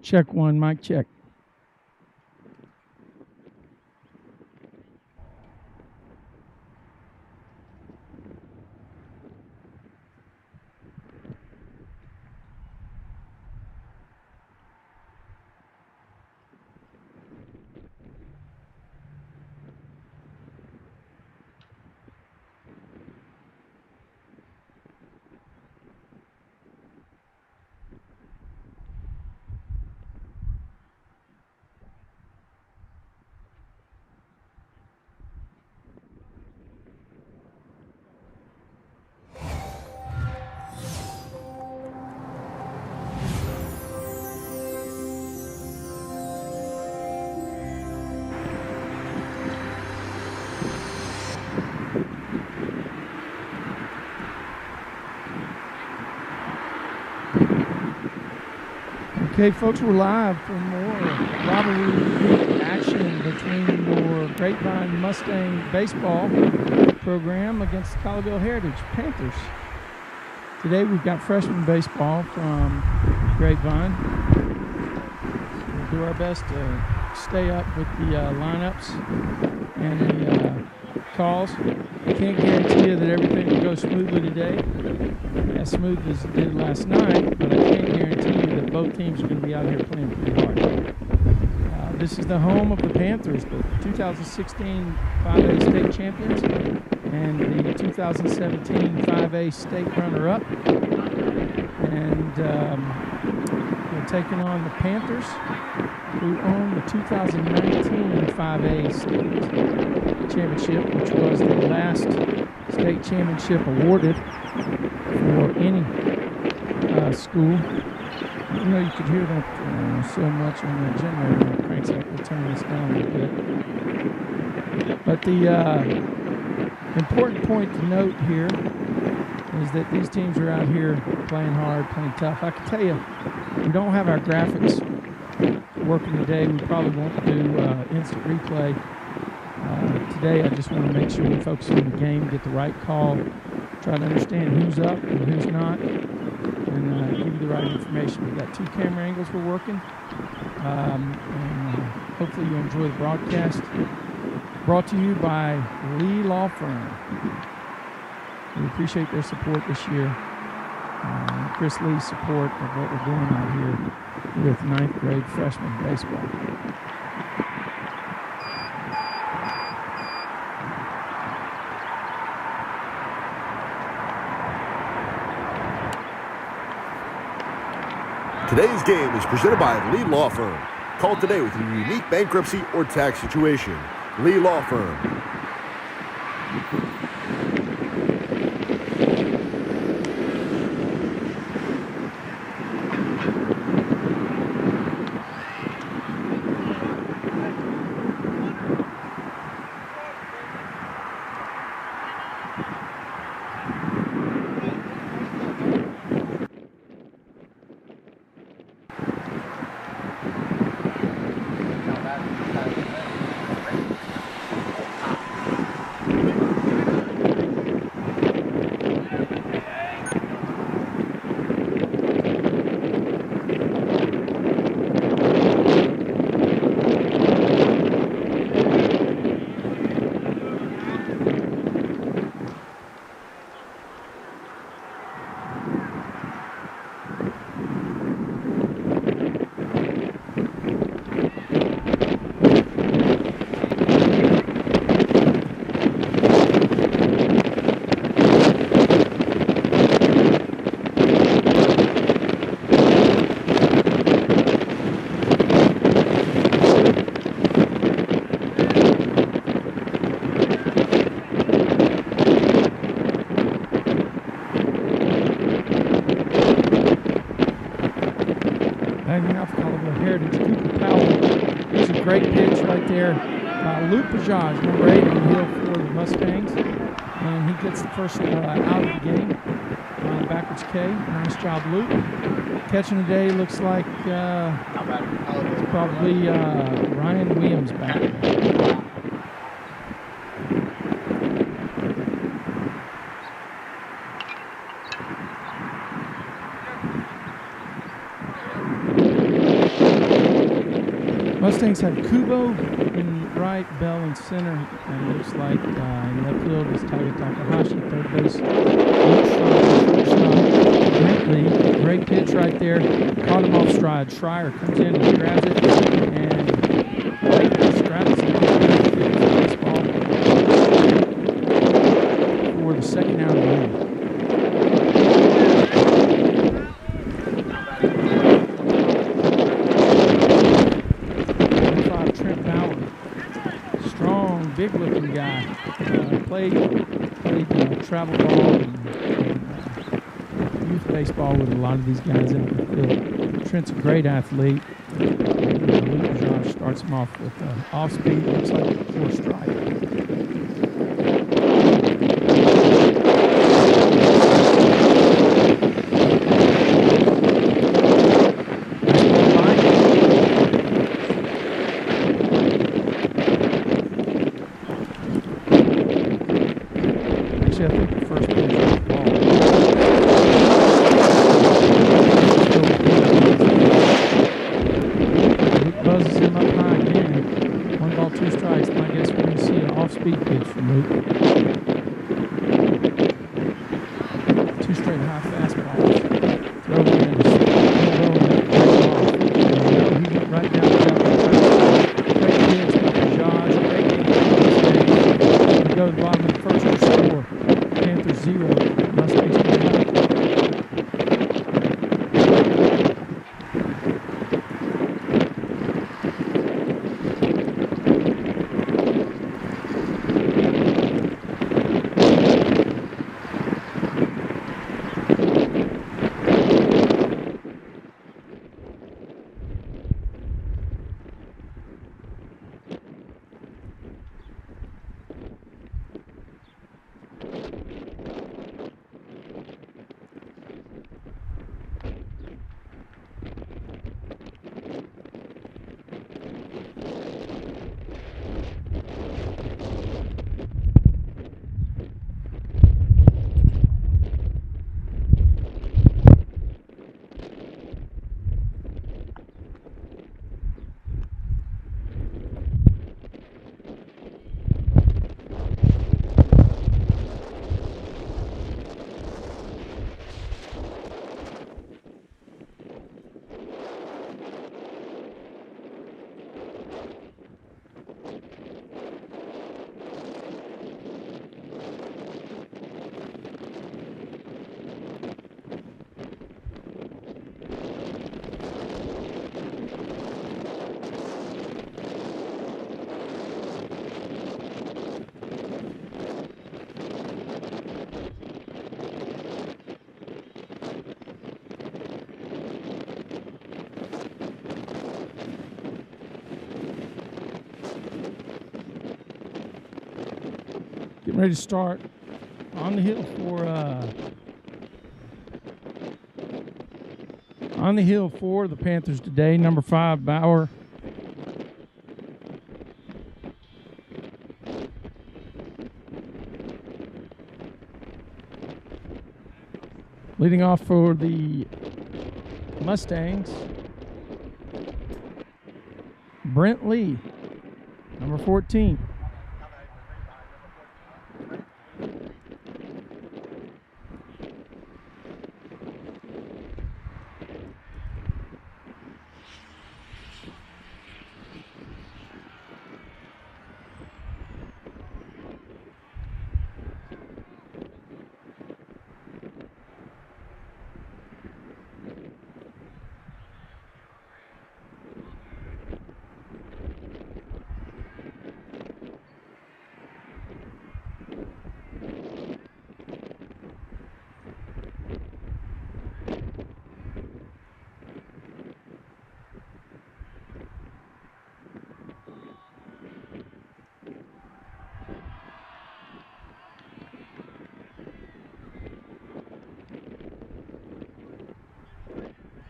Check one, mic check. Okay, folks, we're live for more rivalry action between your Grapevine Mustang baseball program against the Colleyville Heritage Panthers. Today we've got freshman baseball from Grapevine. We'll do our best to stay up with the lineups and the calls. I can't guarantee you that everything will go smoothly today, as smooth as it did last night, but I can guarantee you that both teams are going to be out here playing pretty hard. This is the home of the Panthers, the 2016 5A state champions and the 2017 5A state runner-up. And they're taking on the Panthers, who own the 2019 5A state championship, which was the last state championship awarded for any school. You know, you could hear that so much on the generator when it cranks up. We'll turn this down a little bit. But the important point to note here is that these teams are out here playing hard, playing tough. I can tell you, we don't have our graphics working today. We probably won't do instant replay. Today, I just want to make sure we focus on the game, get the right call, try to understand who's up and who's not, and give you the right information. We've got two camera angles we're working, and hopefully you'll enjoy the broadcast. Brought to you by Lee Law Firm. We appreciate their support this year. Chris Lee's support of what we're doing out here with 9th grade freshman baseball. Today's game is presented by Lee Law Firm. Call today with your unique bankruptcy or tax situation. Lee Law Firm. Bajaj, number 8 on the hill for the Mustangs, and he gets the first out of the game. Backwards K, nice job, Luke. Catching today looks like it's probably Ryan Williams back. Mustangs have Kubo in right, Bell in center, and it looks like in left field is Tiger Takahashi, third base. Bentley, great pitch right there. Caught him off stride. Schreier comes in and grabs it, and Stratus baseball for the second out of the inning. Big-looking guy. Played travel ball and youth baseball with a lot of these guys in the field. Trent's a great athlete. Luke Josh starts him off with off speed. Looks like a 4 strike. I think the first pitch was the ball. It buzzes him up high again. 1 ball, 2 strikes. And I guess we're going to see an off-speed pitch from Luke. 2 straight high fastballs. Throw it in. He went right down the top. Great pitch by Josh. Great pitch. We go to the bottom of the first to score. Panthers 0, Mustangs 1. Getting ready to start on the hill for the Panthers today. Number 5, Bauer. Leading off for the Mustangs, Brent Lee, number 14.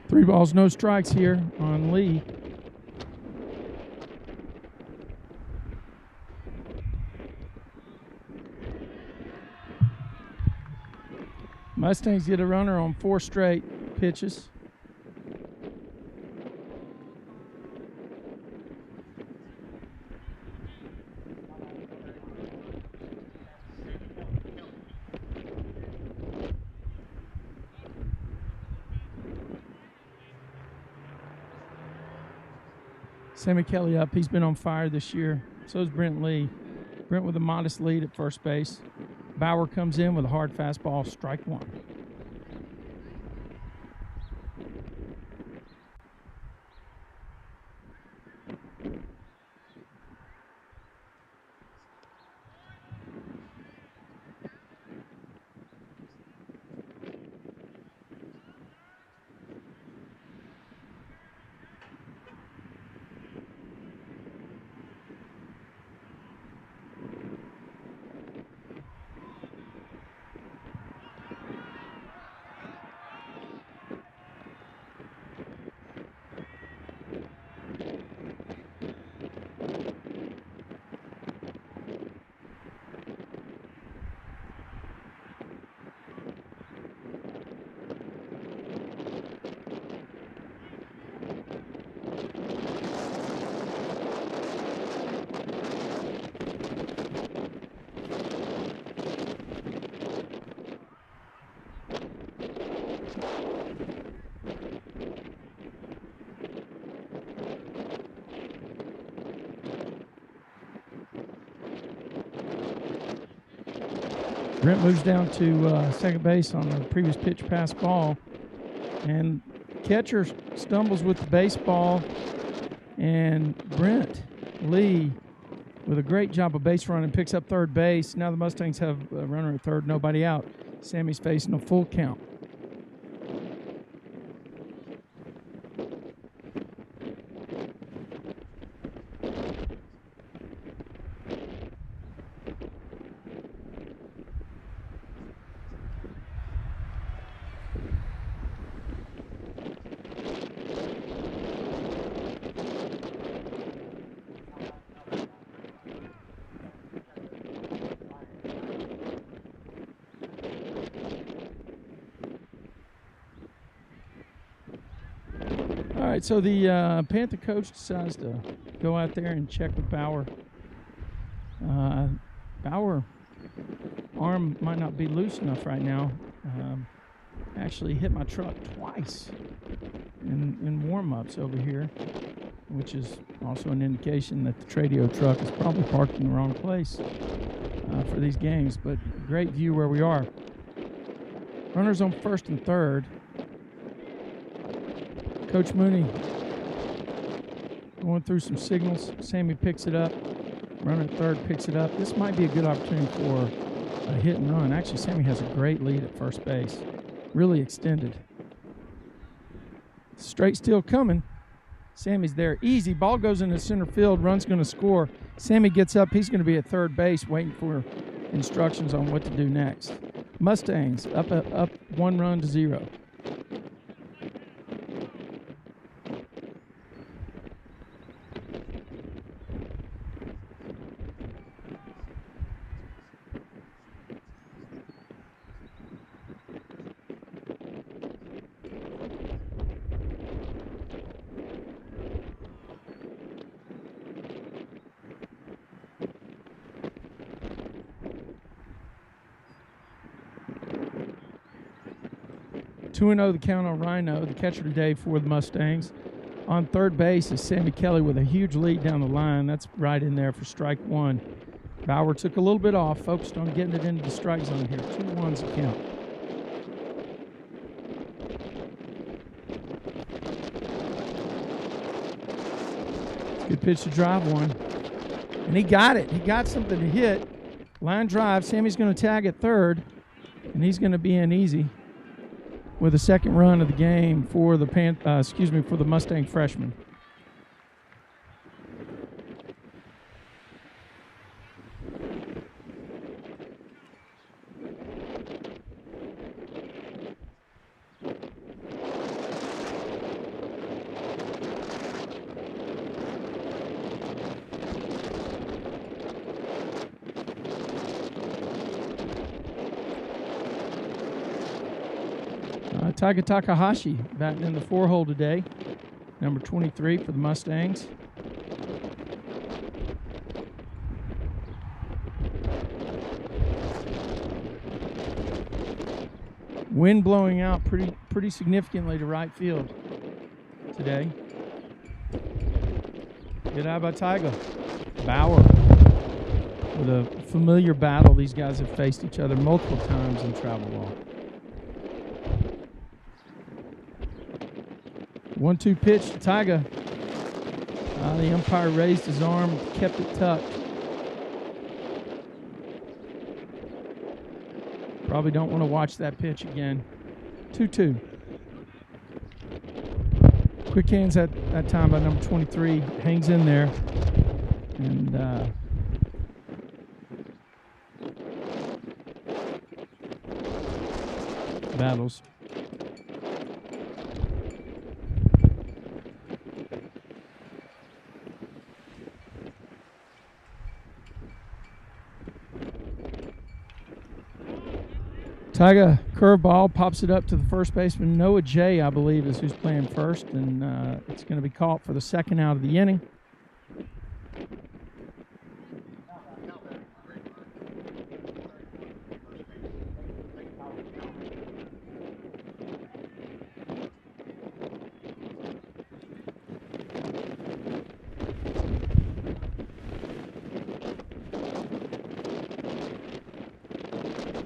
Three balls, no strikes here on Lee. Mustangs get a runner on 4 straight pitches. Sammy Kelly up. He's been on fire this year. So is Brent Lee. Brent with a modest lead at first base. Bauer comes in with a hard fastball, strike one. Brent moves down to second base on the previous pitch pass ball. And catcher stumbles with the baseball. And Brent Lee, with a great job of base running, picks up third base. Now the Mustangs have a runner at third, nobody out. Sammy's facing a full count. All right, so the Panther coach decides to go out there and check with Bauer. Bauer arm might not be loose enough right now. Actually hit my truck twice in warm-ups over here, which is also an indication that the Tradio truck is probably parked in the wrong place for these games. But great view where we are. Runners on first and third. Coach Mooney going through some signals. Sammy picks it up. Runner at third picks it up. This might be a good opportunity for a hit and run. Actually, Sammy has a great lead at first base. Really extended. Straight steal coming. Sammy's there. Easy. Ball goes into center field. Run's going to score. Sammy gets up. He's going to be at third base waiting for instructions on what to do next. Mustangs up 1-0. 2-0 the count on Rhino, the catcher today for the Mustangs. On third base is Sammy Kelly with a huge lead down the line. That's right in there for strike one. Bauer took a little bit off, focused on getting it into the strike zone here. 2-1's the count. Good pitch to drive one. And he got it. He got something to hit. Line drive. Sammy's going to tag at third, and he's going to be in easy with the second run of the game for the for the Mustang freshman. Taiga Takahashi batting in the 4-hole today, number 23 for the Mustangs. Wind blowing out pretty significantly to right field today. Good eye by Tiger. Bauer with a familiar battle. These guys have faced each other multiple times in travel ball. 1-2 pitch to Tiger. The umpire raised his arm, kept it tucked. Probably don't want to watch that pitch again. 2-2. Quick hands at that time by number 23. Hangs in there. And battles. Tiger curveball pops it up to the first baseman. Noah J, I believe, is who's playing first, and it's going to be caught for the second out of the inning.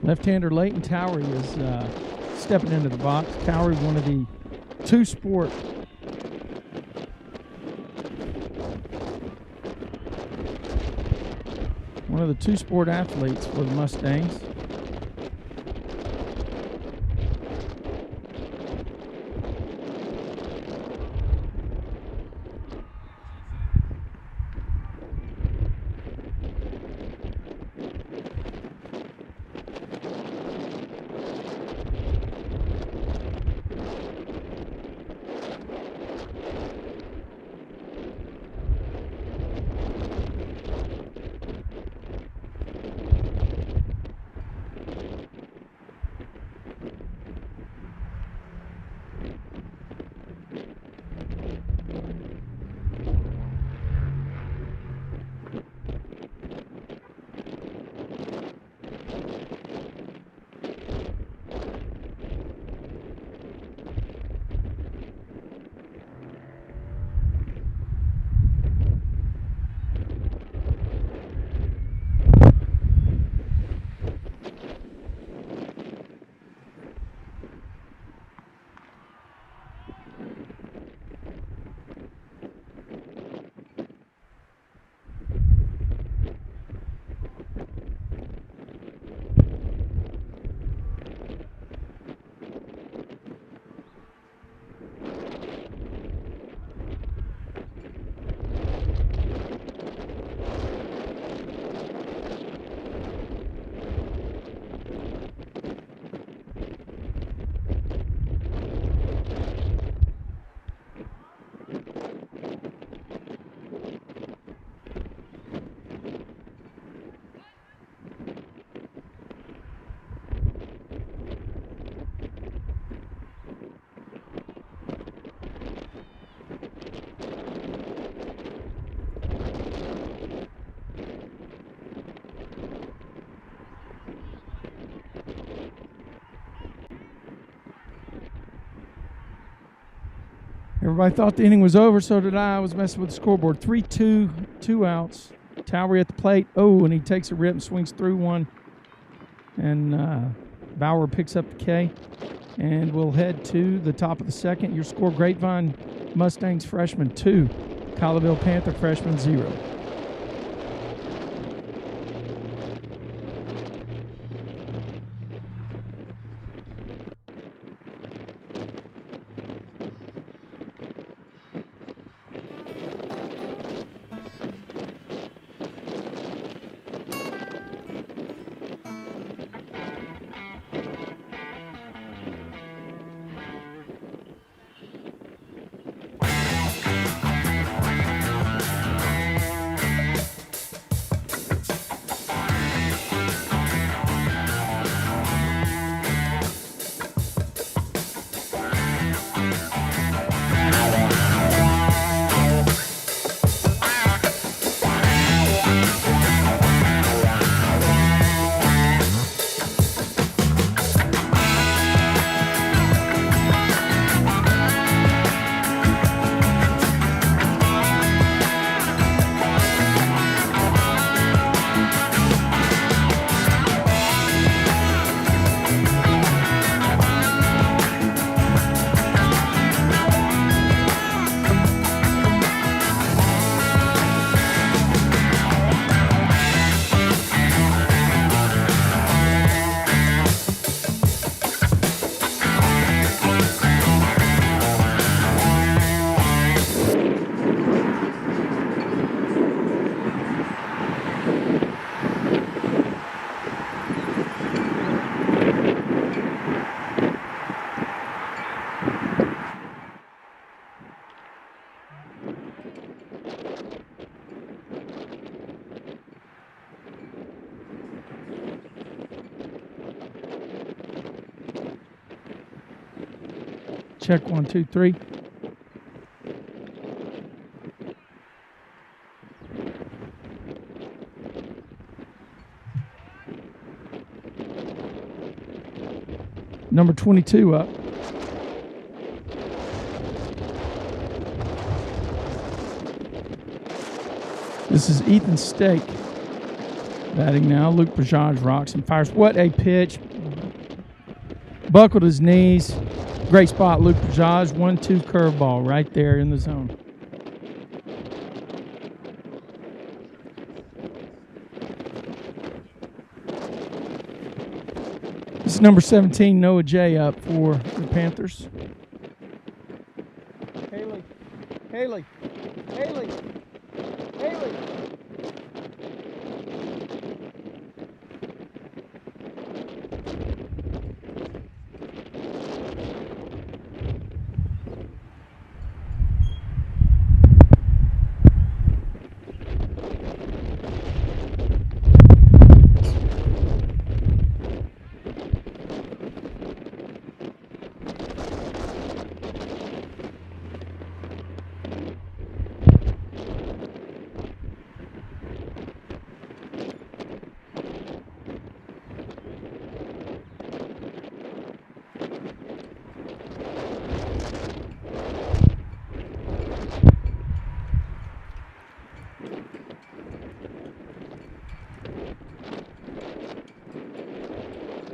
Left-hander Leighton Towery is stepping into the box. Towery, one of the two-sport athletes for the Mustangs. Everybody thought the inning was over, so did I. I was messing with the scoreboard. 3-2, 2 outs. Towery at the plate. Oh, and he takes a rip and swings through one. And Bauer picks up the K. And we'll head to the top of the second. Your score, Grapevine Mustangs freshman 2, Colleyville Panther freshman 0. Check 1, 2, 3. Number 22 up. This is Ethan Stake batting now. Luke Bajaj rocks and fires. What a pitch. Buckled his knees. Great spot, Luke Bajaj. 1-2 curveball right there in the zone. This is number 17, Noah J. up for the Panthers. Haley. Haley. Haley. Haley.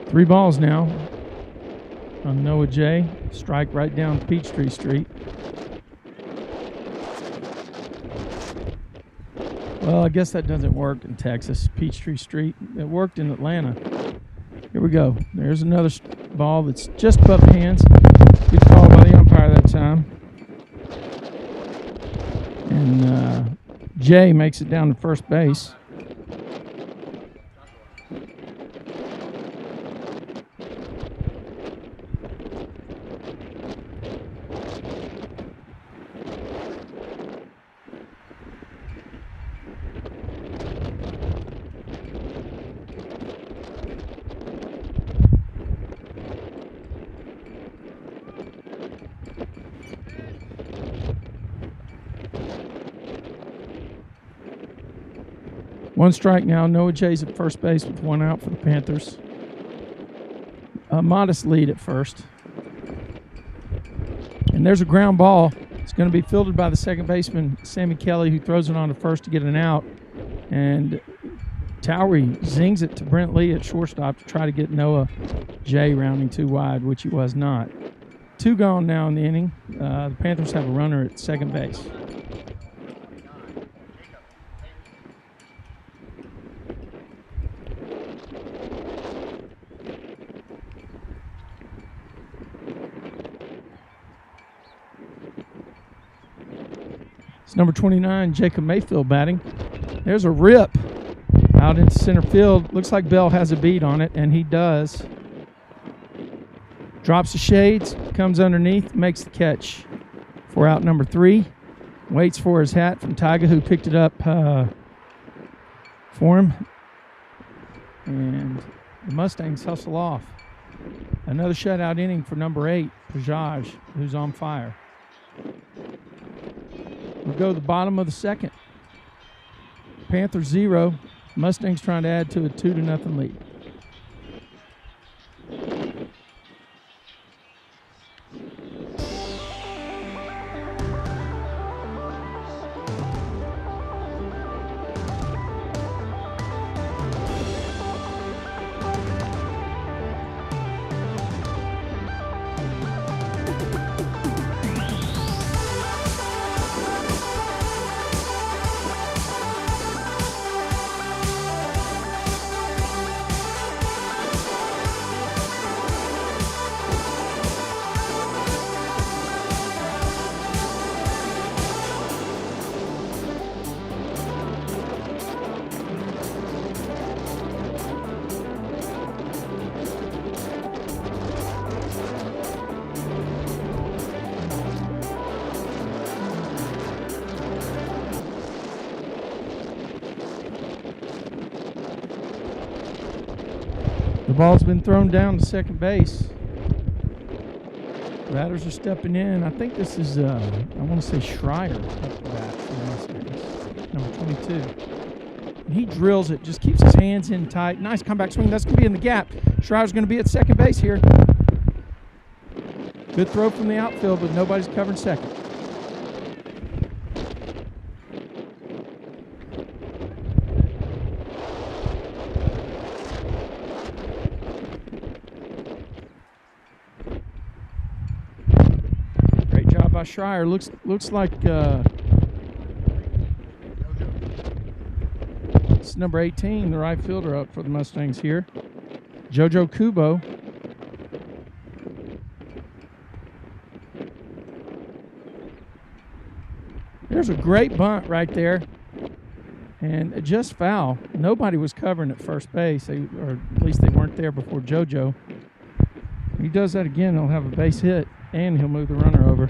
Three balls now on Noah J. Strike right down Peachtree Street. Well, I guess that doesn't work in Texas. Peachtree Street. It worked in Atlanta. Here we go. There's another ball that's just above the hands. Good call by the umpire that time. And Jay makes it down to first base. One strike now. Noah J's at first base with one out for the Panthers. A modest lead at first. And there's a ground ball. It's going to be fielded by the second baseman, Sammy Kelly, who throws it on to first to get an out. And Towery zings it to Brent Lee at shortstop to try to get Noah J rounding too wide, which he was not. Two gone now in the inning. The Panthers have a runner at second base. It's number 29, Jacob Mayfield batting. There's a rip out into center field. Looks like Bell has a beat on it, and he does. Drops the shades, comes underneath, makes the catch for out number 3. Waits for his hat from Tyga, who picked it up for him. And the Mustangs hustle off. Another shutout inning for number 8, Pajaj, who's on fire. We'll go to the bottom of the second. Panthers 0. Mustangs trying to add to a 2-0 lead. The ball's been thrown down to second base. Batters are stepping in. I think this is, I want to say Schreier up the bat for the Mustangs, number 22. And he drills it, just keeps his hands in tight. Nice comeback swing. That's going to be in the gap. Schreier's going to be at second base here. Good throw from the outfield, but nobody's covering second. By Schreier. Looks like it's number 18, the right fielder up for the Mustangs here, JoJo Kubo. There's a great bunt right there, and just foul. Nobody was covering at first base, or at least they weren't there before JoJo. If he does that again, he'll have a base hit, and he'll move the runner over.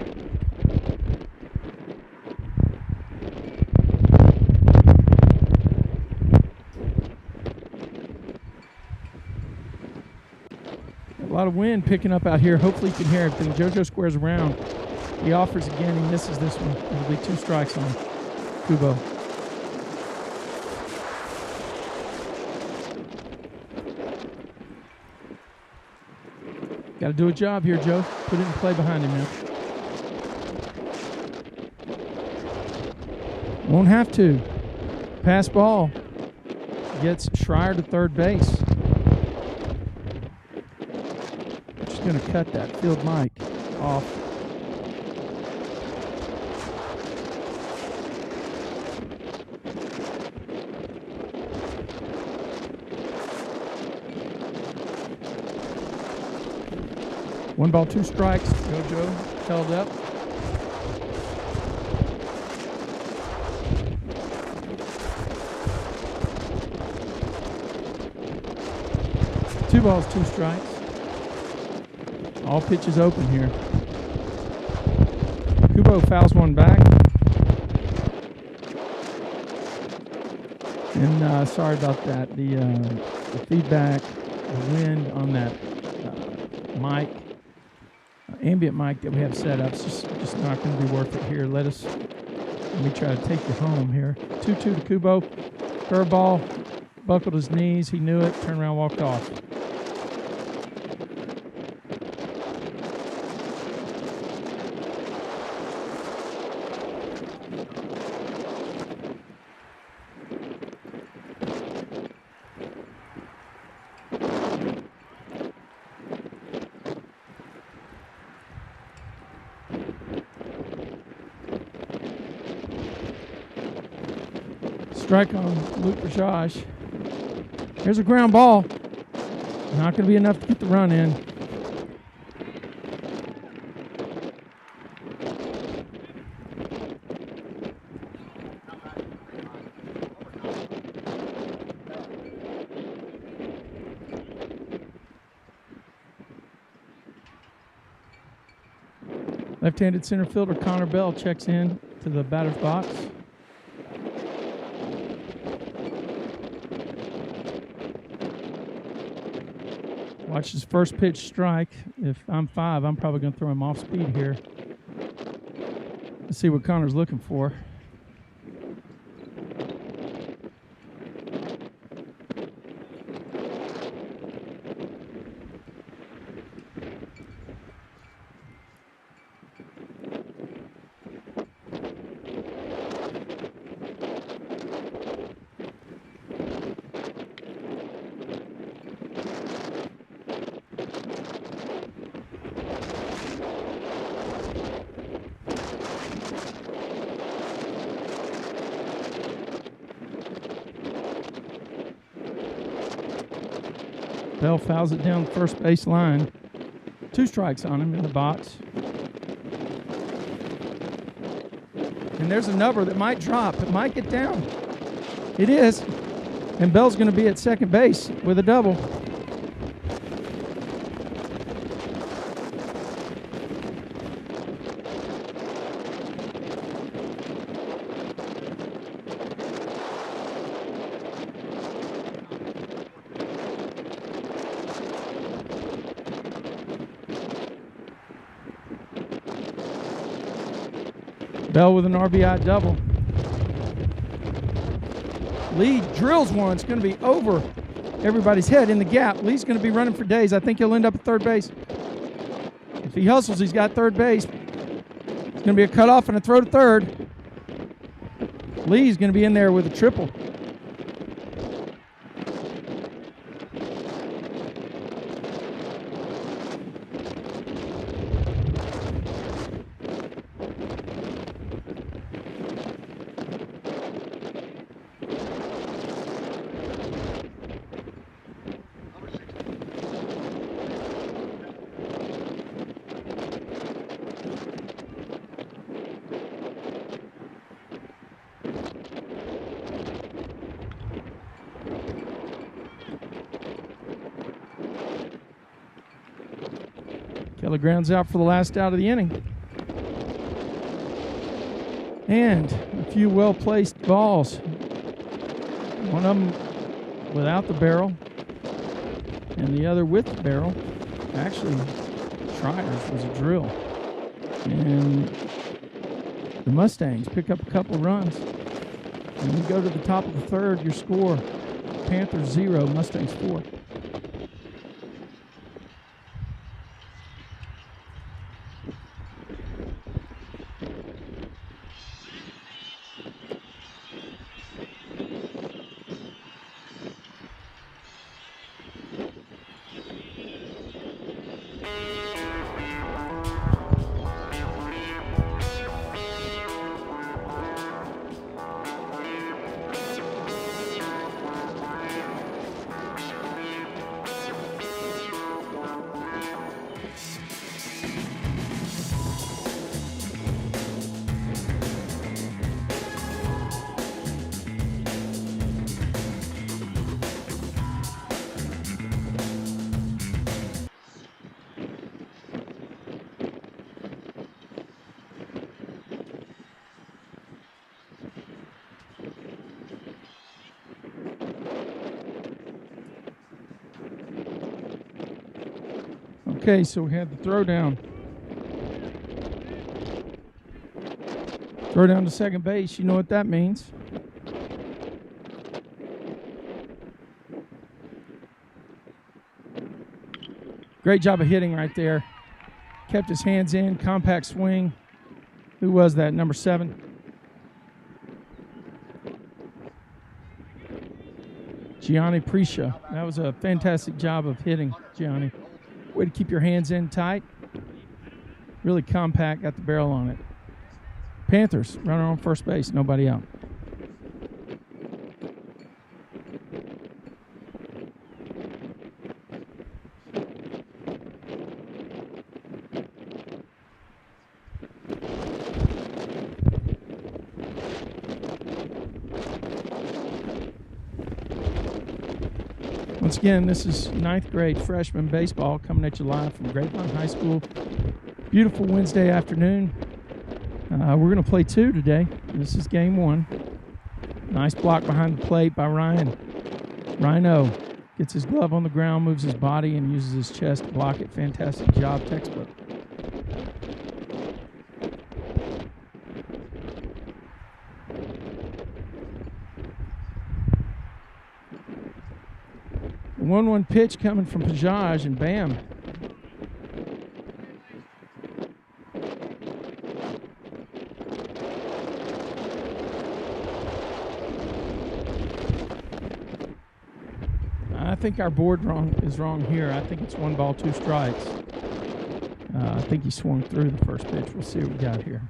A lot of wind picking up out here. Hopefully you can hear everything. JoJo squares around. He offers again. He misses this one. It'll be 2 strikes on Kubo. Got to do a job here, Joe. Put it in play behind him now. Won't have to. Pass ball. Gets Schreier to third base. Just going to cut that field mic off. One ball, 2 strikes. JoJo held up. Two balls, 2 strikes. All pitches open here. Kubo fouls one back. And sorry about that. The feedback, the wind on that mic, ambient mic that we have set up, it's just not going to be worth it here. Let me try to take you home here. 2-2 to Kubo. Curveball, buckled his knees. He knew it. Turned around, walked off. Strike on Luke Rajaj. Here's a ground ball. Not going to be enough to get the run in. Left-handed center fielder Connor Bell checks in to the batter's box. Watch his first pitch strike. If I'm 5, I'm probably going to throw him off speed here. Let's see what Connor's looking for. Bell fouls it down the first base line. 2 strikes on him in the box. And there's a number that might drop. It might get down. It is. And Bell's going to be at second base with a double. Bell with an RBI double. Lee drills one. It's going to be over everybody's head in the gap. Lee's going to be running for days. I think he'll end up at third base. If he hustles, he's got third base. It's going to be a cutoff and a throw to third. Lee's going to be in there with a triple. Kelly grounds out for the last out of the inning. And a few well-placed balls. One of them without the barrel, and the other with the barrel. Actually, Schreier's was a drill. And the Mustangs pick up a couple of runs. And we go to the top of the third, your score, Panthers 0, Mustangs 4. Okay, so we had the throw down. Throw down to second base. You know what that means. Great job of hitting right there. Kept his hands in, compact swing. Who was that? Number 7. Gianni Prisha. That was a fantastic job of hitting, Gianni. Way to keep your hands in tight. Really compact, got the barrel on it. Panthers, runner on first base, nobody out. Once again, this is 9th grade freshman baseball coming at you live from Grapevine High School. Beautiful Wednesday afternoon. We're going to play 2 today. This is game 1. Nice block behind the plate by Ryan. Rhino gets his glove on the ground, moves his body, and uses his chest to block it. Fantastic job, textbook. The 1-1 pitch coming from Pajaj, and bam. I think our board is wrong here. I think it's 1 ball, 2 strikes. I think he swung through the first pitch. We'll see what we got here.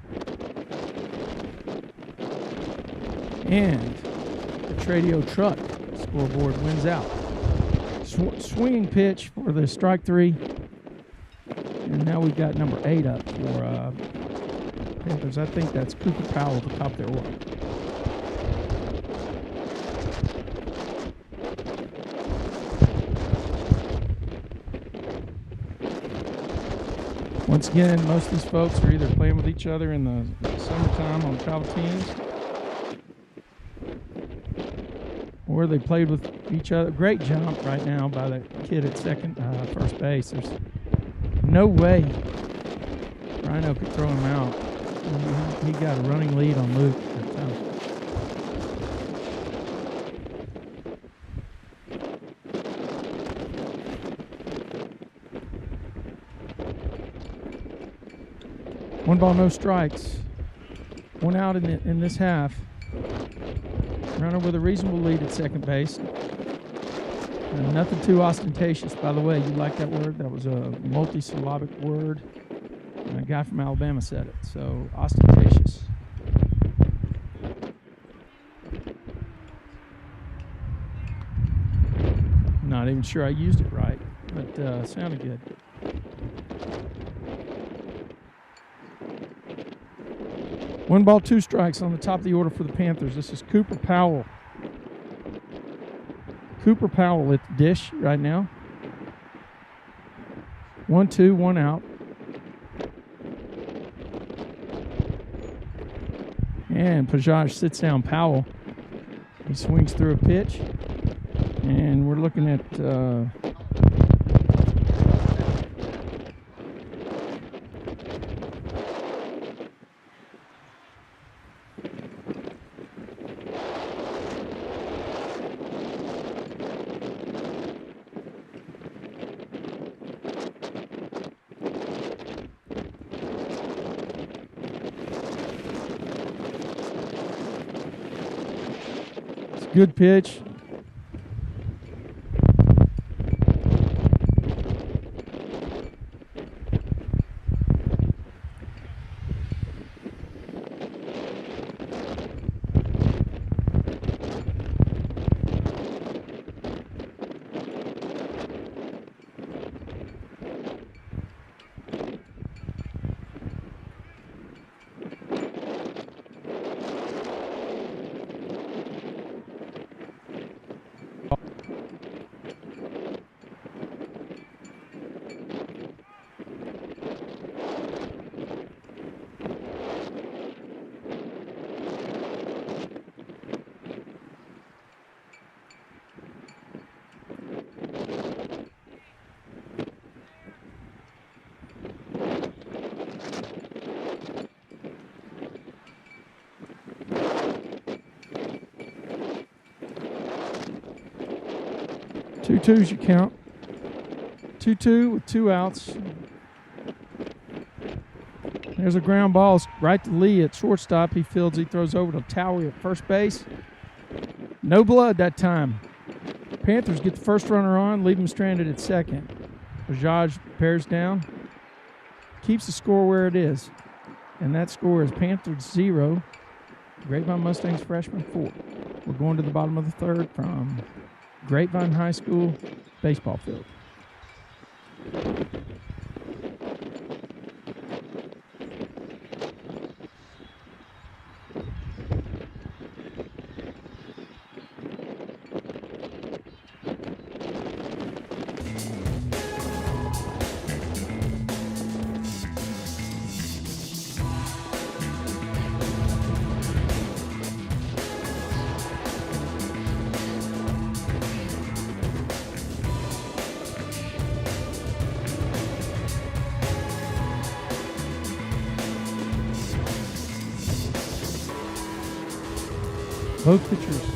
And the Tradio truck scoreboard wins out. Swinging pitch for the strike 3. And now we've got number 8 up for Panthers. I think that's Cooper Powell at the top of their order. Once again, most of these folks are either playing with each other in the summertime on travel teams, or they played with each other. Great jump right now by the kid at first base. There's no way Rhino could throw him out. he got a running lead on Luke that time. One ball, no strikes. One out in this half. Runner with a reasonable lead at second base. And nothing too ostentatious, by the way. You like that word? That was a multi-syllabic word. And a guy from Alabama said it. So, ostentatious. Not even sure I used it right, but sounded good. One ball, two strikes on the top of the order for the Panthers. This is Cooper Powell. Cooper Powell at the dish right now. 1-2, one out. And Pajaj sits down Powell. He swings through a pitch. And we're looking at... good pitch. Two twos you count. 2-2 with two outs. There's a ground ball right to Lee at shortstop. He fields, he throws over to Towery at first base. No blood that time. Panthers get the first runner on, leave him stranded at second. Bajaj bears down, keeps the score where it is. And that score is Panthers 0, Grapevine Mustangs Freshmen 4. We're going to the bottom of the third from Grapevine High School baseball field. Both pitchers.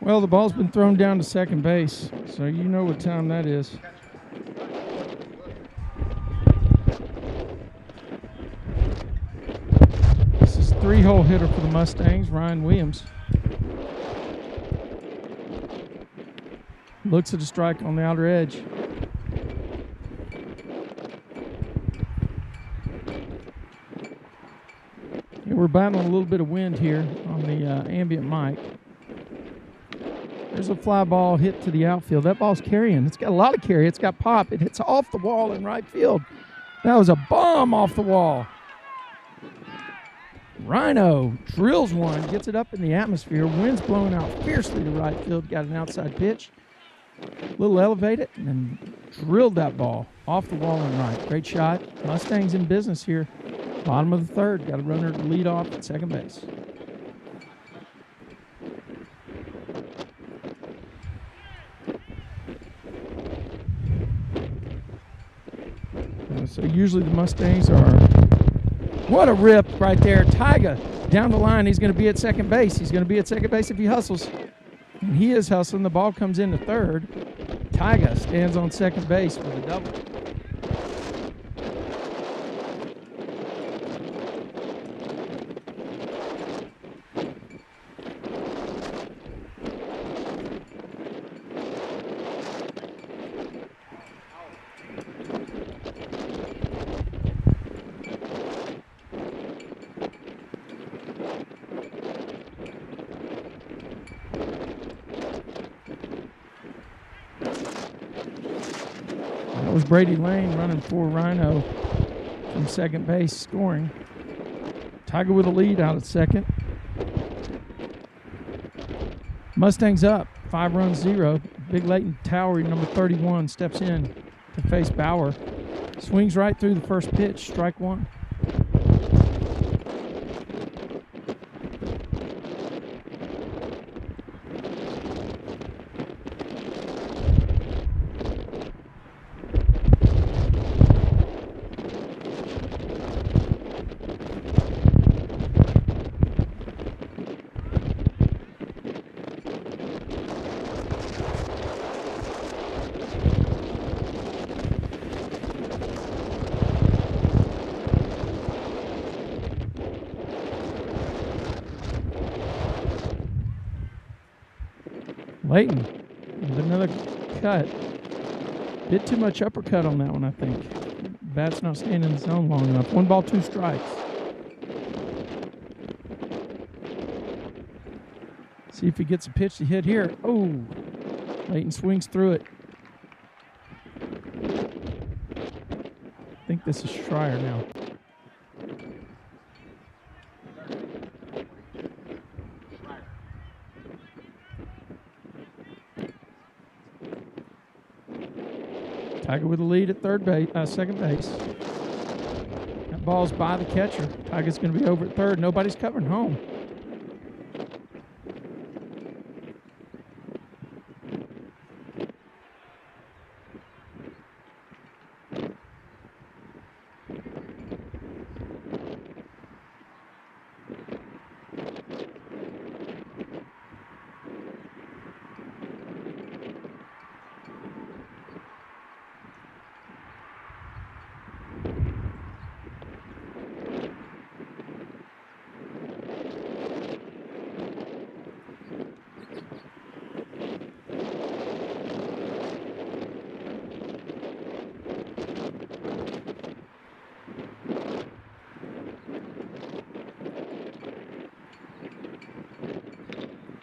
Well, the ball's been thrown down to second base, So you know what time that is. This is 3-hole hitter for the Mustangs, Ryan Williams. Looks at a strike on the outer edge. Yeah, we're battling a little bit of wind here on the ambient mic. There's a fly ball hit to the outfield. That ball's carrying. It's got a lot of carry. It's got pop. It hits off the wall in right field. That was a bomb off the wall. Rhino drills one, gets it up in the atmosphere. Wind's blowing out fiercely to right field. Got an outside pitch. A little elevated, and then drilled that ball off the wall and right. Great shot. Mustangs in business here. Bottom of the third. Got a runner to lead off at second base. So usually the Mustangs are... What a rip right there. Tyga down the line. He's going to be at second base. He's going to be at second base if he hustles. And he is hustling. The ball comes into third. Tyga stands on second base for the double. That was Brady Lane running for Rhino from second base, scoring. Tiger with a lead out at second. Mustangs up, 5-0. Big Leighton Towery, number 31, steps in to face Bauer. Swings right through the first pitch, strike one. Leighton with another cut. Bit too much uppercut on that one, I think. Bat's not staying in the zone long enough. 1 ball, 2 strikes. See if he gets a pitch to hit here. Oh, Leighton swings through it. I think this is Schreier now. Tiger with the lead at second base. That ball's by the catcher. Tiger's going to be over at third. Nobody's covering home.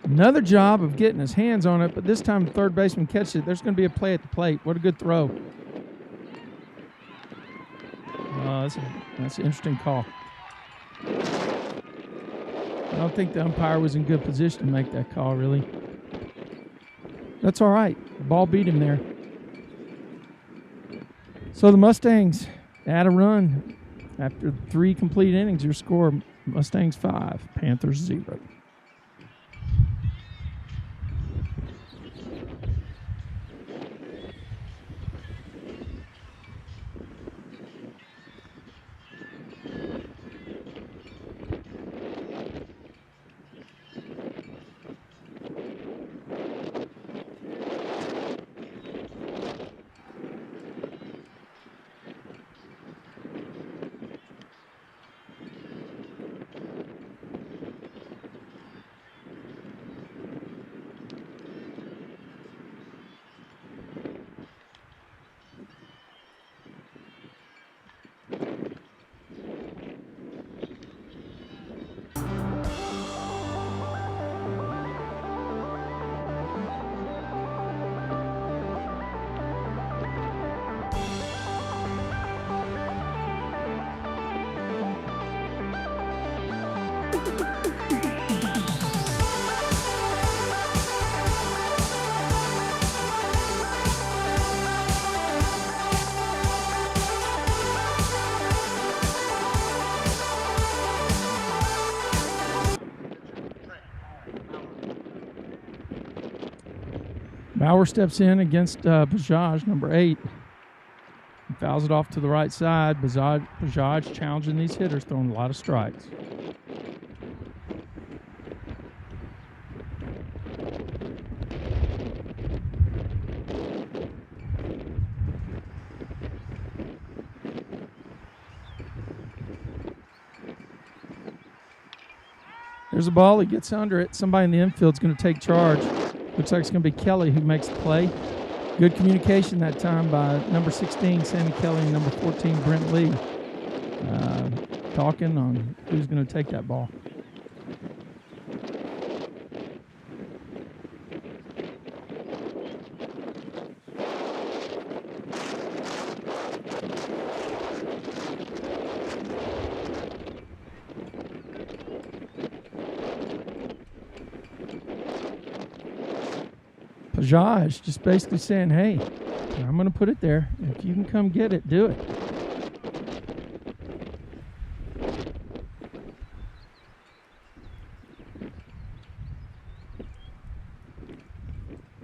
Another job of getting his hands on it, but this time the third baseman catches it. There's going to be a play at the plate. What a good throw. That's an interesting call. I don't think the umpire was in good position to make that call, really. That's all right. The ball beat him there. So the Mustangs add a run after 3 complete innings. Your score, Mustangs 5, Panthers 0. Bauer steps in against Bajaj, number 8. He fouls it off to the right side. Bajaj challenging these hitters, throwing a lot of strikes. There's a ball. He gets under it. Somebody in the infield's going to take charge. Looks like it's going to be Kelly who makes the play. Good communication that time by number 16, Sammy Kelly, and number 14, Brent Lee, talking on who's going to take that ball. Pajaj just basically saying, hey, I'm going to put it there. If you can come get it, do it.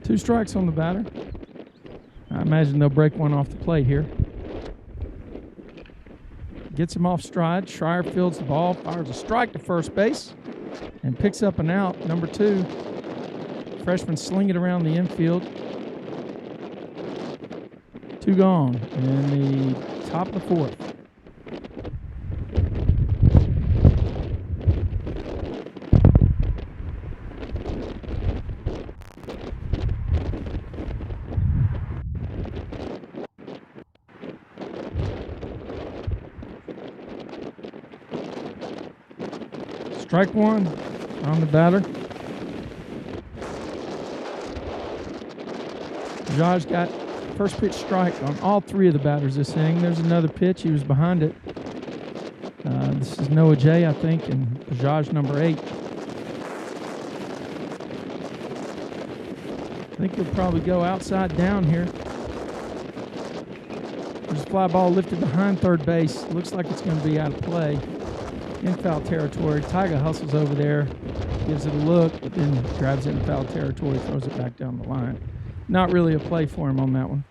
Two strikes on the batter. I imagine they'll break one off the plate here. Gets him off stride. Schreier fields the ball, fires a strike to first base, and picks up an out. Number 2. Freshman sling it around the infield. 2 gone in the top of the 4th. Strike 1 on the batter. Josh got first pitch strike on all 3 of the batters this inning. There's another pitch. He was behind it. This is Noah J, I think, and Bajaj, number 8. I think he'll probably go outside down here. There's a fly ball lifted behind third base. Looks like it's going to be out of play in foul territory. Tyga hustles over there, gives it a look, but then grabs it in foul territory, throws it back down the line. Not really a play for him on that one.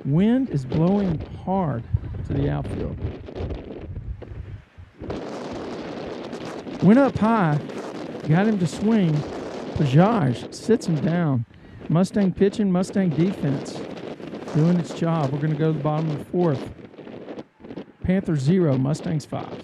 Wind is blowing hard to the outfield. Went up high, got him to swing. Pajaj sits him down. Mustang pitching, Mustang defense doing its job. We're going to go to the bottom of the 4th. Panthers 0, Mustangs 5.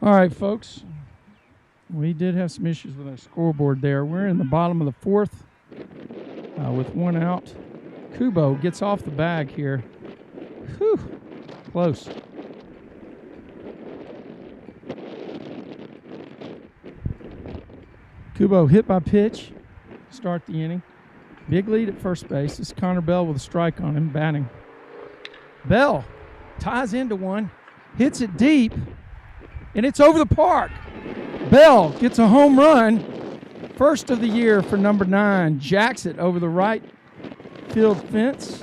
All right, folks. We did have some issues with our scoreboard there. We're in the bottom of the fourth with one out. Kubo gets off the bag here. Whew, close. Kubo hit by pitch, start the inning. Big lead at first base. This is Connor Bell with a strike on him, batting. Bell ties into one, hits it deep, and it's over the park. Bell gets a home run. First of the year for number 9. Jacks it over the right field fence.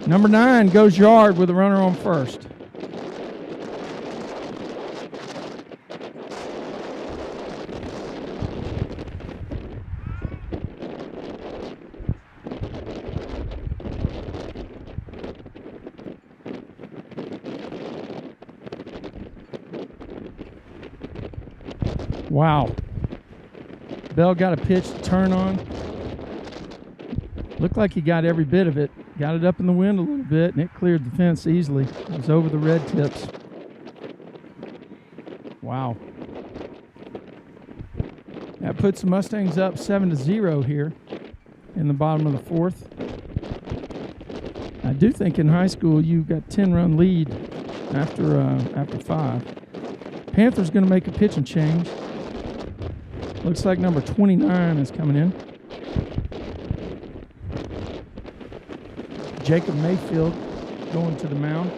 Number 9 goes yard with a runner on first. Wow. Bell got a pitch to turn on. Looked like he got every bit of it. Got it up in the wind a little bit, and it cleared the fence easily. It was over the red tips. Wow. That puts the Mustangs up 7-0 here in the bottom of the fourth. I do think in high school you got 10-run lead after 5. Panthers going to make a pitching change. Looks like number 29 is coming in. Jacob Mayfield going to the mound.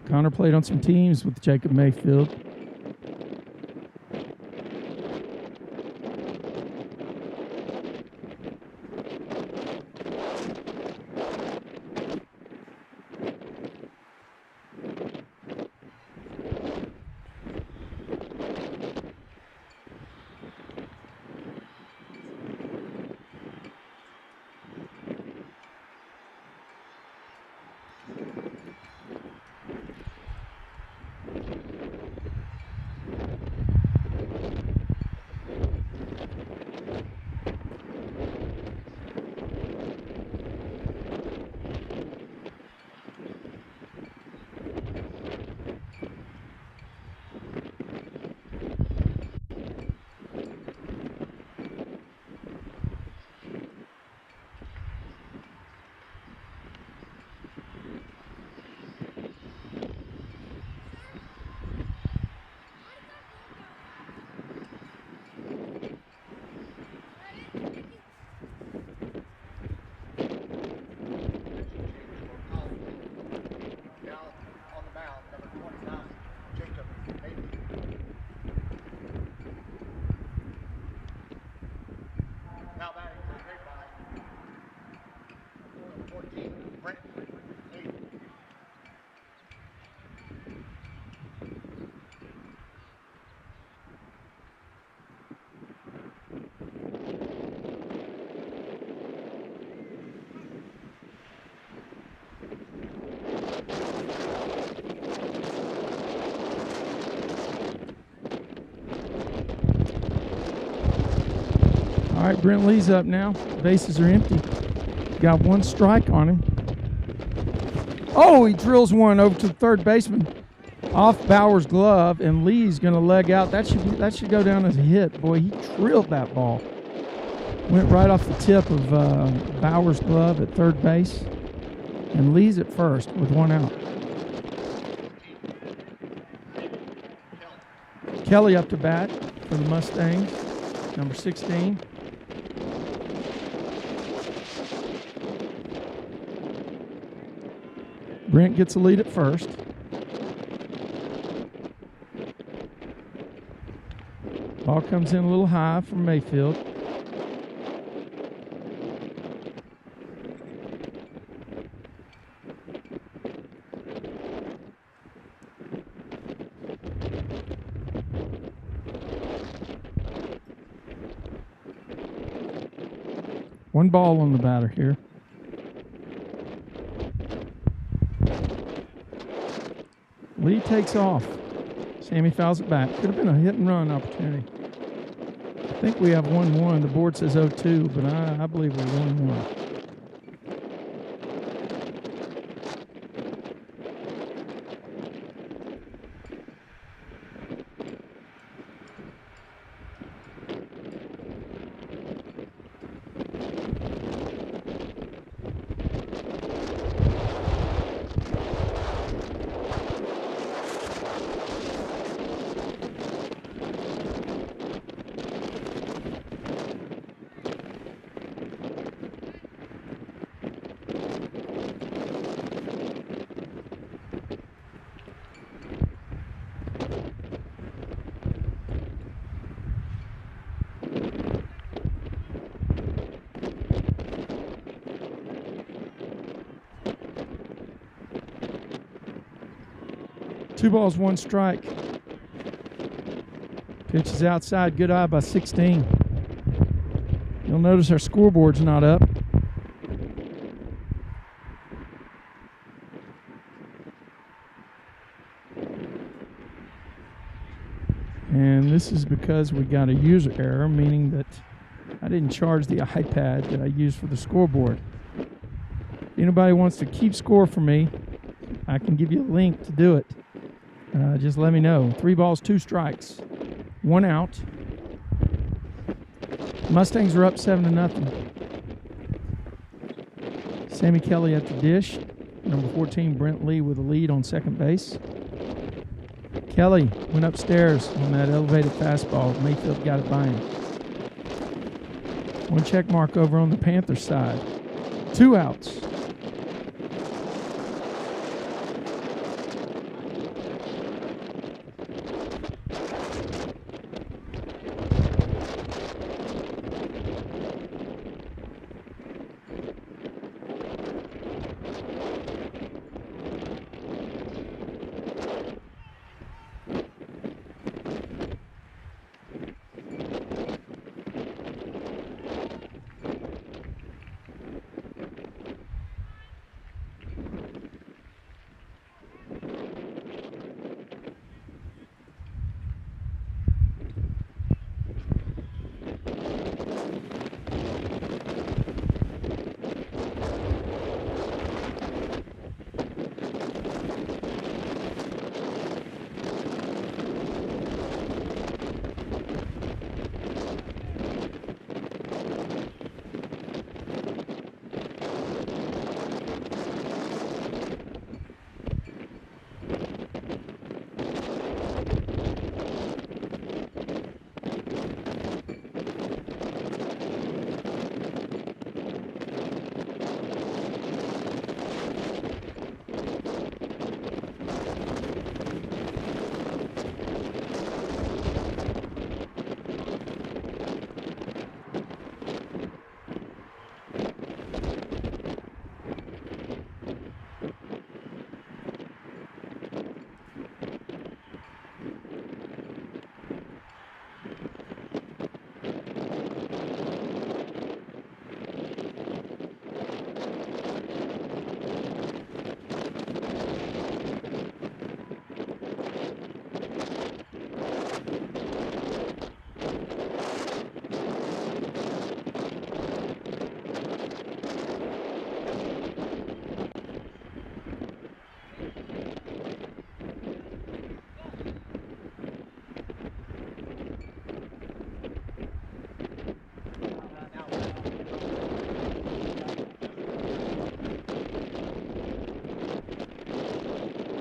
Connor played on some teams with Jacob Mayfield. All right, Brent Lee's up now. Bases are empty. Got one strike on him. Oh, he drills one over to the third baseman. Off Bauer's glove, and Lee's going to leg out. That should go down as a hit. Boy, he drilled that ball. Went right off the tip of Bauer's glove at third base. And Lee's at first with one out. Kelly up to bat for the Mustangs, number 16. Brent gets a lead at first. Ball comes in a little high from Mayfield. One ball on the batter here. Lee takes off. Sammy fouls it back. Could have been a hit and run opportunity. I think we have 1-1. The board says 0-2, but I believe we're 1-1. Two balls, one strike. Pitch is outside. Good eye by 16. You'll notice our scoreboard's not up. And this is because we got a user error, meaning that I didn't charge the iPad that I used for the scoreboard. If anybody wants to keep score for me, I can give you a link to do it. Just let me know. 3 balls, 2 strikes, 1 out. Mustangs are up 7-0. Sammy Kelly at the dish. Number 14, Brent Lee with the lead on second base. Kelly went upstairs on that elevated fastball. Mayfield got it by him. 1 check mark over on the Panthers side. 2 outs.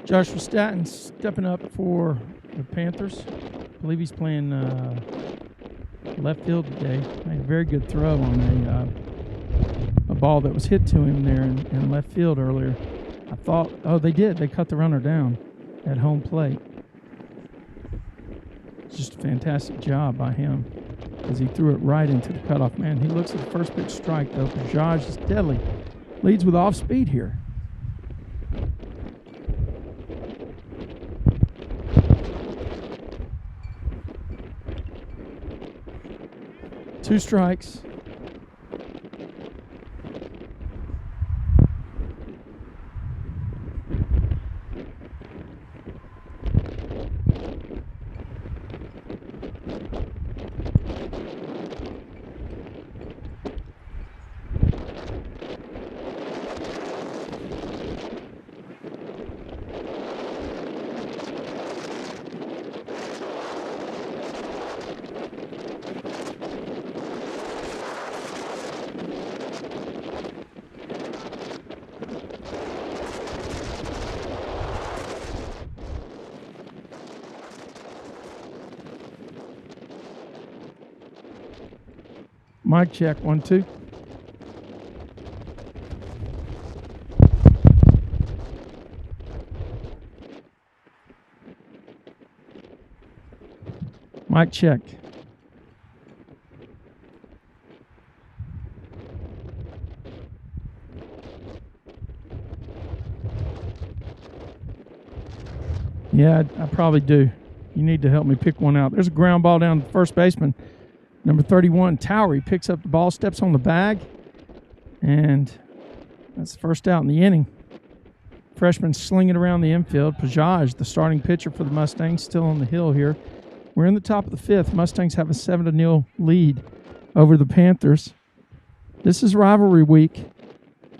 Joshua Staton stepping up for the Panthers. I believe he's playing left field today. Made a very good throw on a ball that was hit to him there in left field earlier. I thought, oh, they did. They cut the runner down at home plate. Just a fantastic job by him as he threw it right into the cutoff man. He looks at the first pitch strike, though. Josh is deadly. Leads with off speed here. Two strikes. Mic check, 1, 2. Mic check. Yeah, I probably do. You need to help me pick one out. There's a ground ball down to first baseman. Number 31, Towery, picks up the ball, steps on the bag, and that's the first out in the inning. Freshman slinging around the infield. Pajaj, the starting pitcher for the Mustangs, still on the hill here. We're in the top of the fifth. Mustangs have a 7-0 lead over the Panthers. This is rivalry week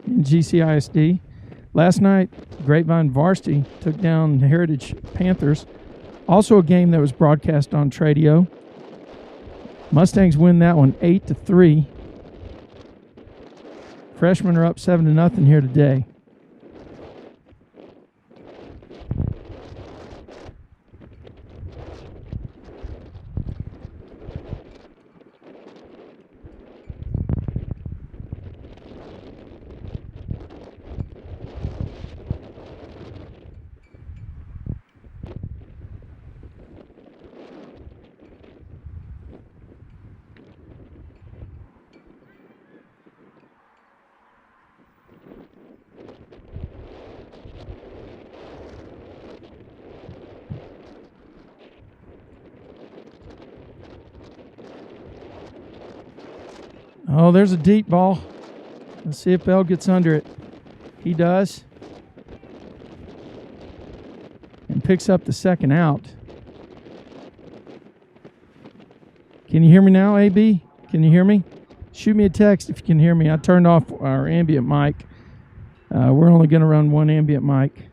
in GCISD. Last night, Grapevine Varsity took down the Heritage Panthers. Also a game that was broadcast on Tradio. Mustangs win that one 8-3. Freshmen are up 7-0 here today. Oh, there's a deep ball. Let's see if Bell gets under it. He does. And picks up the second out. Can you hear me now, AB? Can you hear me? Shoot me a text if you can hear me. I turned off our ambient mic. We're only going to run one ambient mic.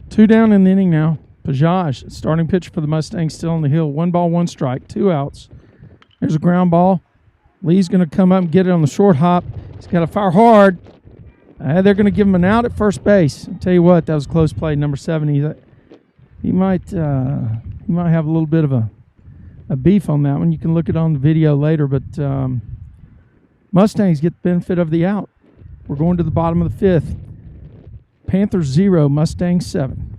Two down in the inning now. Pajaj, starting pitcher for the Mustangs, still on the hill. 1 ball, 1 strike, 2 outs. There's a ground ball. Lee's going to come up and get it on the short hop. He's got to fire hard. They're going to give him an out at first base. I'll tell you what, that was a close play. Number 7, he might have a little bit of a beef on that one. You can look it on the video later, but Mustangs get the benefit of the out. We're going to the bottom of the 5th. Panthers 0, Mustangs 7.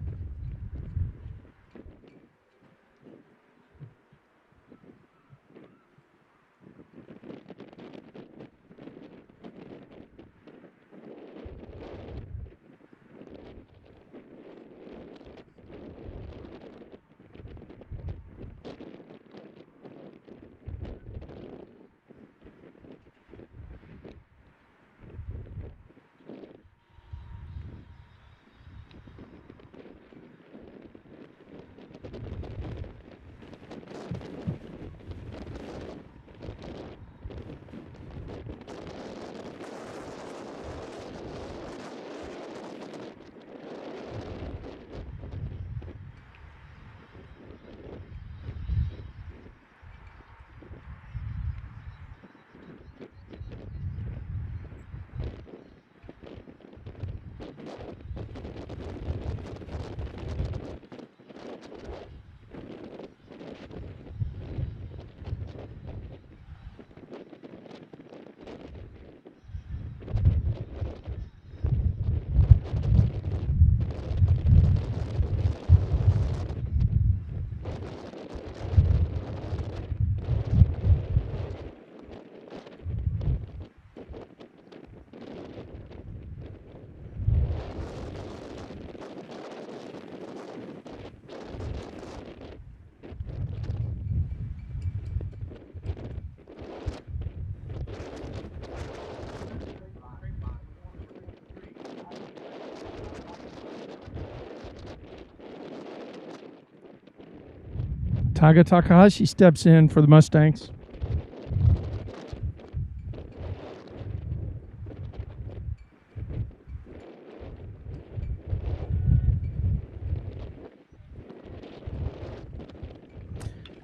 Taiga Takahashi steps in for the Mustangs.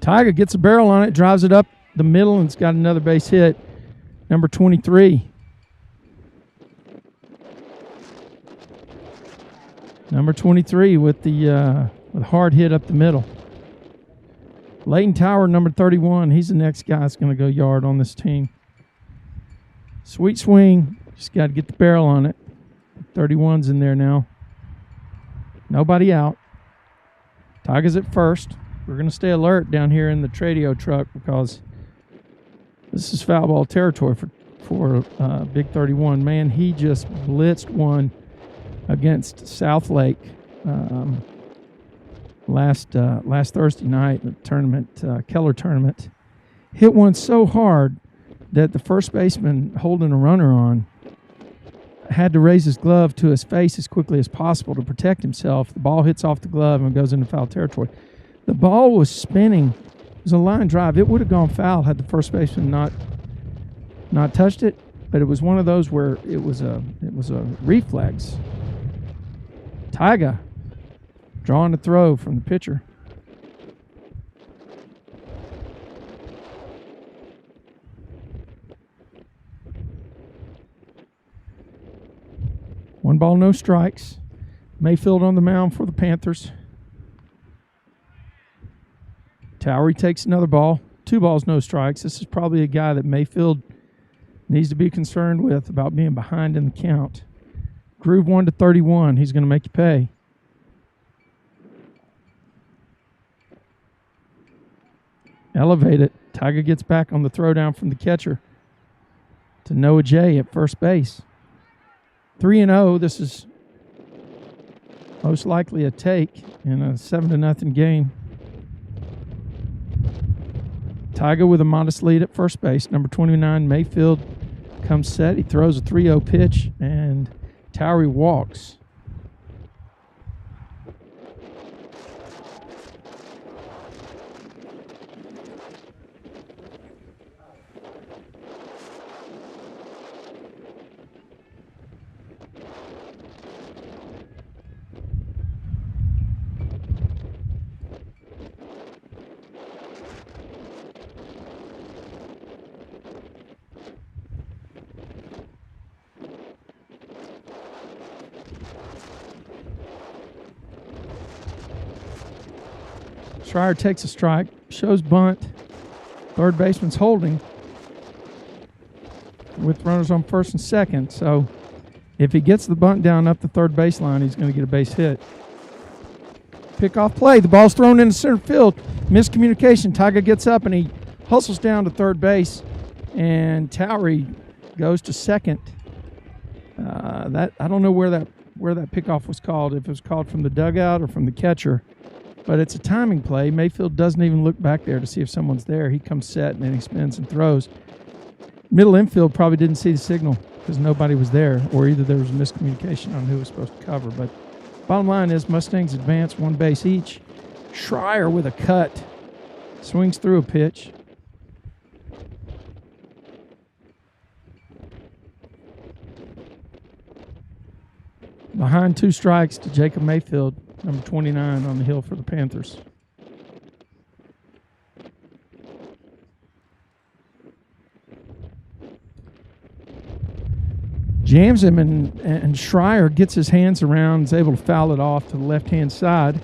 Tiger gets a barrel on it, drives it up the middle, and it's got another base hit. Number 23. Number 23 with the hard hit up the middle. Leighton Tower, number 31. He's the next guy that's going to go yard on this team. Sweet swing. Just got to get the barrel on it. 31's in there now. Nobody out. Tiger's at first. We're going to stay alert down here in the Tradio truck because this is foul ball territory for Big 31. Man, he just blitzed one against South Lake last Thursday night in the tournament, Keller tournament. Hit one so hard that the first baseman holding a runner on had to raise his glove to his face as quickly as possible to protect himself. The ball hits off the glove and goes into foul territory. The ball was spinning. It was a line drive. It would have gone foul had the first baseman not touched it, but it was one of those where it was a reflex. Tiger drawing a throw from the pitcher. One ball, no strikes. Mayfield on the mound for the Panthers. Towery takes another ball. 2 balls, no strikes. This is probably a guy that Mayfield needs to be concerned with about being behind in the count. Groove 1 to 31. He's going to make you pay. Elevate it. Tiger gets back on the throwdown from the catcher to Noah J at first base. 3-0. This is most likely a take in a 7-0 game. Tiger with a modest lead at first base. Number 29, Mayfield, comes set. He throws a 3-0 pitch, and Towery walks. Schreier takes a strike, shows bunt. Third baseman's holding with runners on first and second. So if he gets the bunt down up the third baseline, he's going to get a base hit. Pickoff play. The ball's thrown into center field. Miscommunication. Tiger gets up and he hustles down to third base, and Towery goes to second. I don't know where that pickoff was called, if it was called from the dugout or from the catcher. But it's a timing play. Mayfield doesn't even look back there to see if someone's there. He comes set, and then he spins and throws. Middle infield probably didn't see the signal because nobody was there, or either there was a miscommunication on who was supposed to cover. But bottom line is Mustangs advance 1 base each. Schreier with a cut. Swings through a pitch. Behind 2 strikes to Jacob Mayfield, number 29 on the hill for the Panthers. Jams him, and Schreier gets his hands around, is able to foul it off to the left-hand side.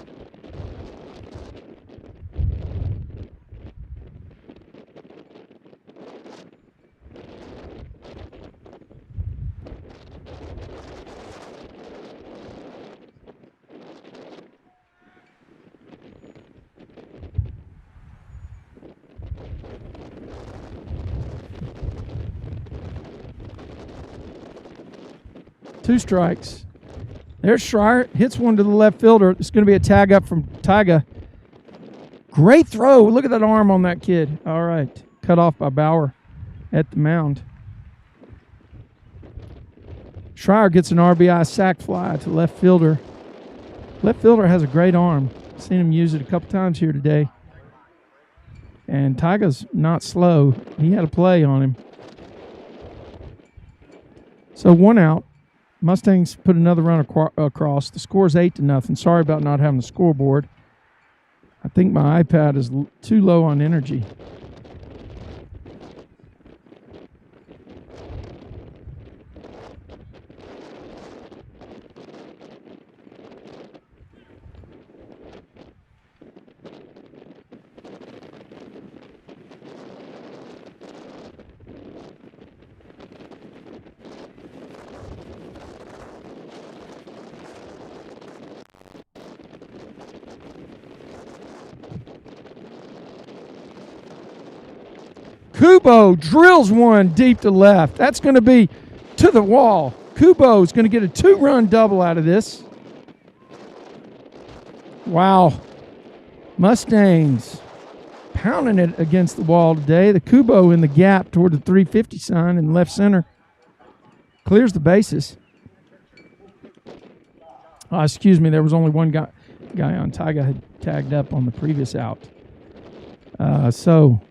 Two strikes. There's Schreier. Hits one to the left fielder. It's going to be a tag up from Tiger. Great throw. Look at that arm on that kid. All right. Cut off by Bauer at the mound. Schreier gets an RBI sac fly to left fielder. Left fielder has a great arm. Seen him use it a couple times here today. And Tiger's not slow. He had a play on him. So 1 out. Mustangs put another run across. The score's 8-0. Sorry about not having the scoreboard. I think my iPad is too low on energy. Kubo drills one deep to left. That's going to be to the wall. Kubo is going to get a 2-run double out of this. Wow. Mustangs pounding it against the wall today. The Kubo in the gap toward the 350 sign in left center. Clears the bases. Excuse me, there was only one guy on Tyga had tagged up on the previous out. So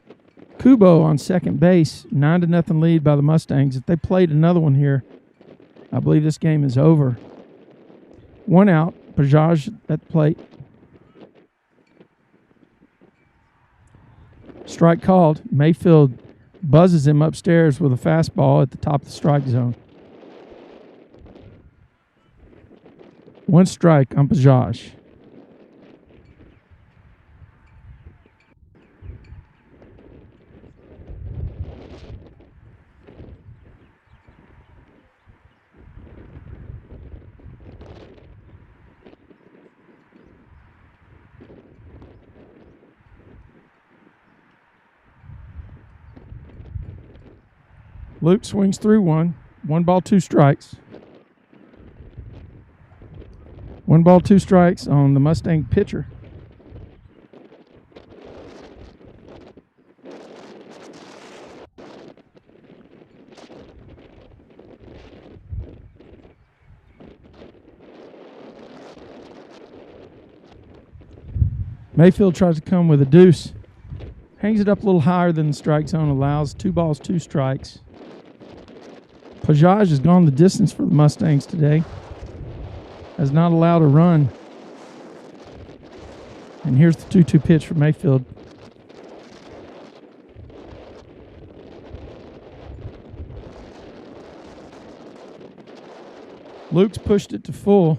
Kubo on second base, 9-0 lead by the Mustangs. If they played another one here, I believe this game is over. One out, Pajaj at the plate. Strike called. Mayfield buzzes him upstairs with a fastball at the top of the strike zone. One strike on Pajaj. Luke swings through one. 1 ball, 2 strikes. 1 ball, 2 strikes on the Mustang pitcher. Mayfield tries to come with a deuce. Hangs it up a little higher than the strike zone allows. 2 balls, 2 strikes. Pajaj has gone the distance for the Mustangs today. Has not allowed a run. And here's the 2-2 pitch for Mayfield. Luke's pushed it to full.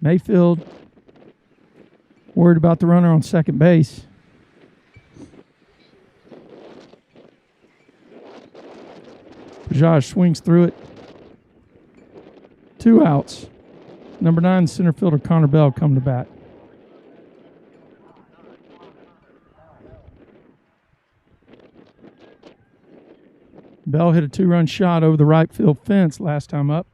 Mayfield worried about the runner on second base. Pajaj swings through it. 2 outs. Number 9 center fielder Connor Bell come to bat. Bell hit a 2-run shot over the right field fence last time up.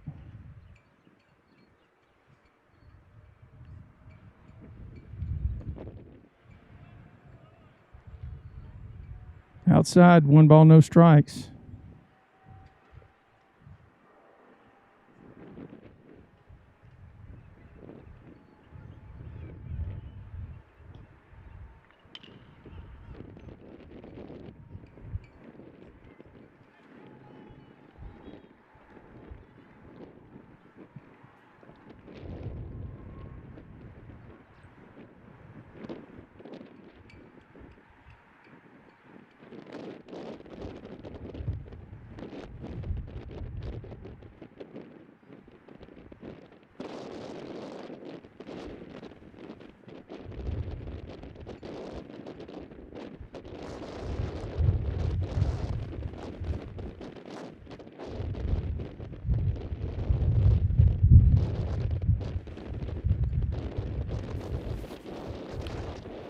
Outside, 1 ball, no strikes.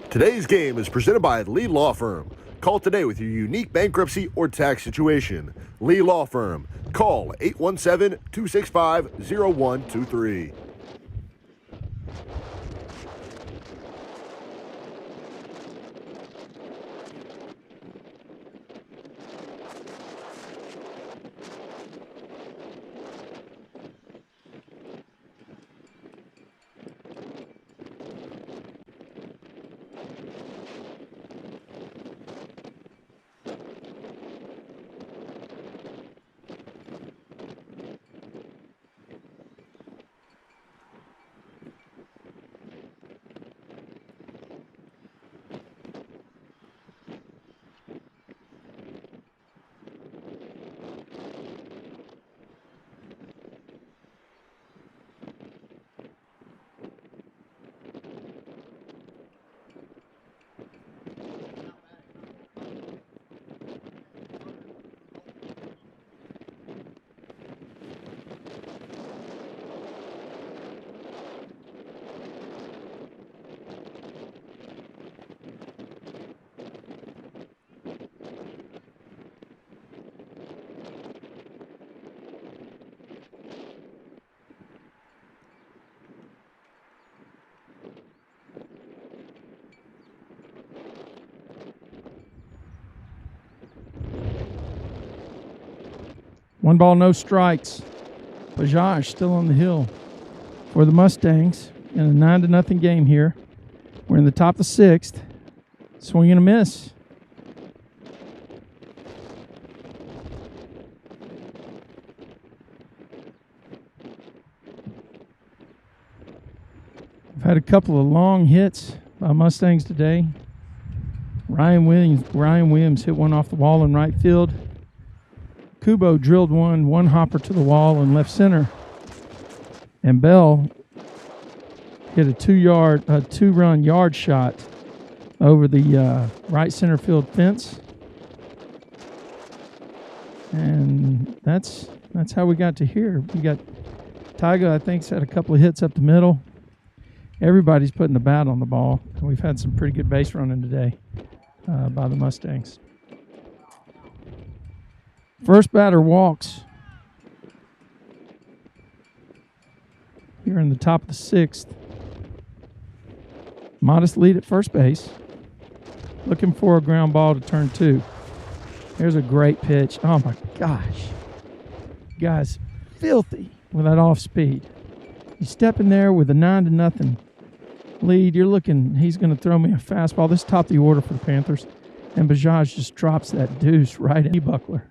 Today's game is presented by Lee Law Firm. Call today with your unique bankruptcy or tax situation. Lee Law Firm. Call 817-265-0123. 1 ball, no strikes. Bajaj still on the hill for the Mustangs in a 9-0 game here. We're in the top of the 6th. Swing and a miss. I've had a couple of long hits by Mustangs today. Ryan Williams hit one off the wall in right field. Kubo drilled one hopper to the wall in left center. And Bell hit a 2-run yard shot over the right center field fence. And that's how we got to here. We got Tyga, I think, had a couple of hits up the middle. Everybody's putting the bat on the ball. And we've had some pretty good base running today by the Mustangs. First batter walks here in the top of the 6th. Modest lead at first base. Looking for a ground ball to turn 2. There's a great pitch. Oh my gosh. Guy's filthy with that off speed. You step in there with a 9-0 lead. You're looking, he's going to throw me a fastball. This is top of the order for the Panthers. And Bajaj just drops that deuce right in the buckler.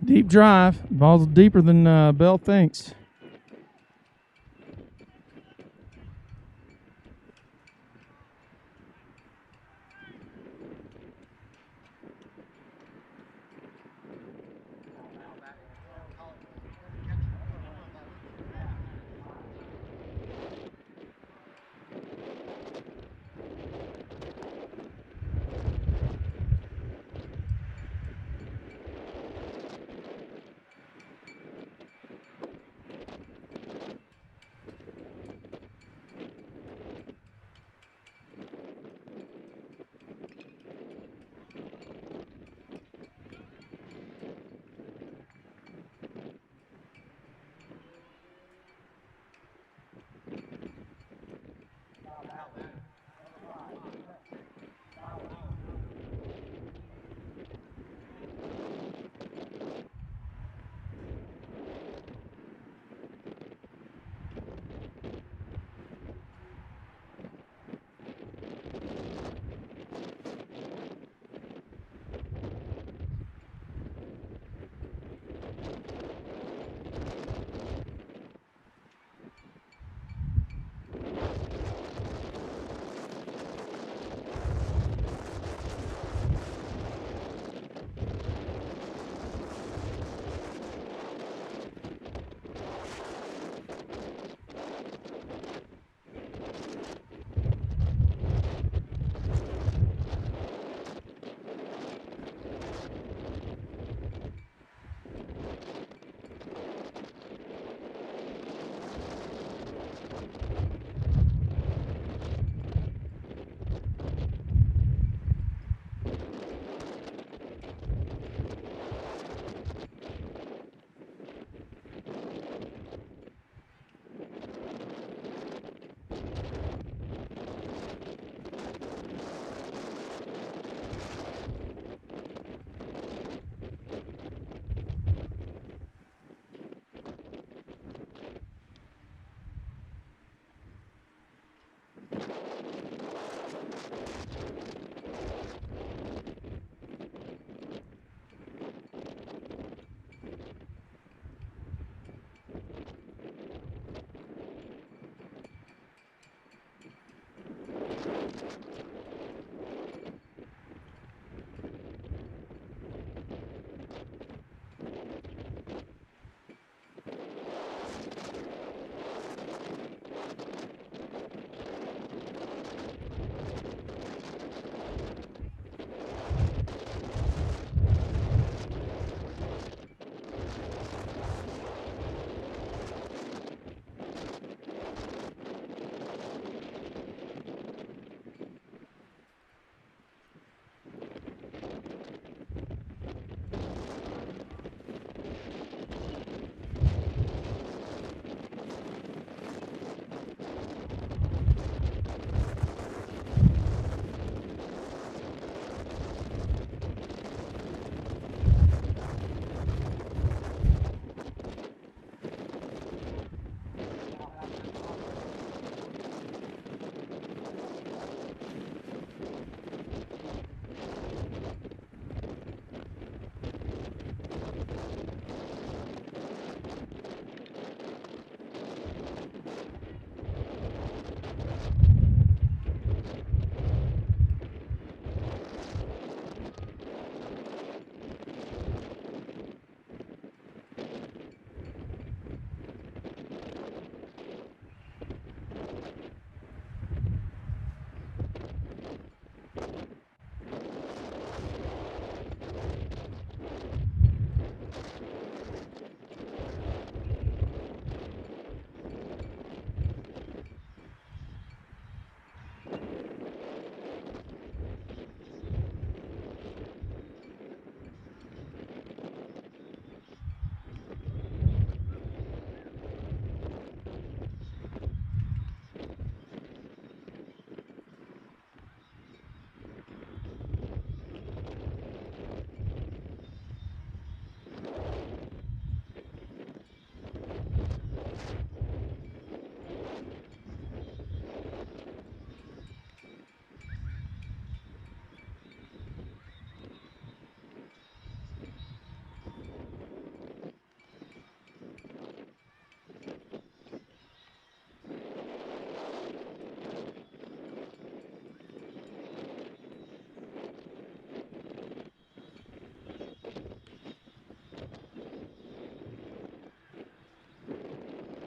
Deep drive. Ball's deeper than Bell thinks.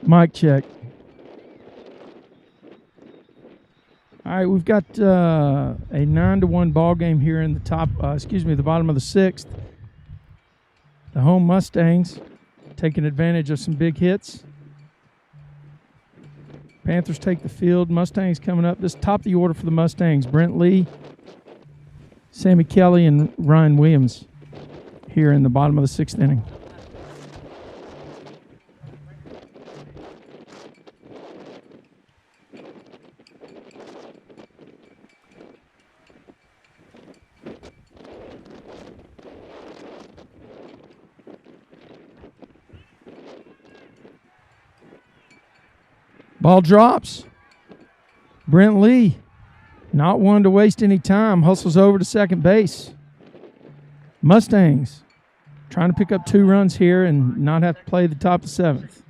Mic check. All right, we've got a 9-1 ball game here in the bottom of the 6th. The home Mustangs taking advantage of some big hits. Panthers take the field. Mustangs coming up. This top of the order for the Mustangs: Brent Lee, Sammy Kelly, and Ryan Williams here in the bottom of the 6th inning. Ball drops. Brent Lee, not one to waste any time, hustles over to second base. Mustangs trying to pick up 2 runs here and not have to play the top of the 7th.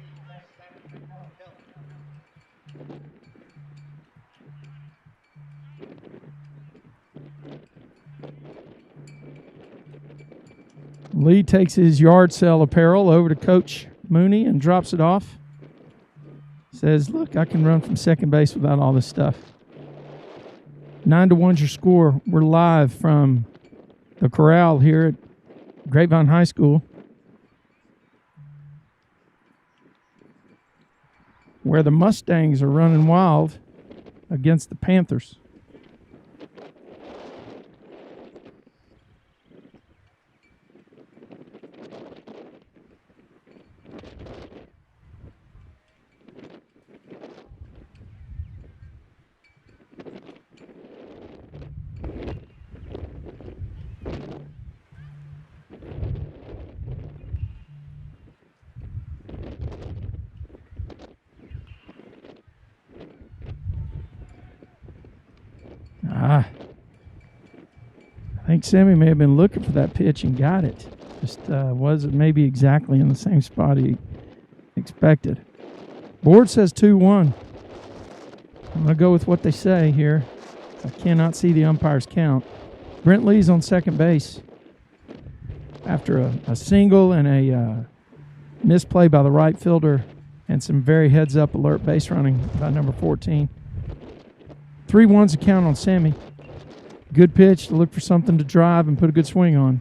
Lee takes his yard sale apparel over to Coach Mooney and drops it off. Says, look, I can run from second base without all this stuff. 9-1's your score. We're live from the corral here at Grapevine High School, where the Mustangs are running wild against the Panthers. I think Sammy may have been looking for that pitch and got it. Just wasn't maybe exactly in the same spot he expected. Board says 2-1. I'm going to go with what they say here. I cannot see the umpire's count. Brent Lee's on second base after a single and a misplay by the right fielder and some very heads-up alert base running by number 14. 3-1's a count on Sammy. Good pitch to look for something to drive and put a good swing on.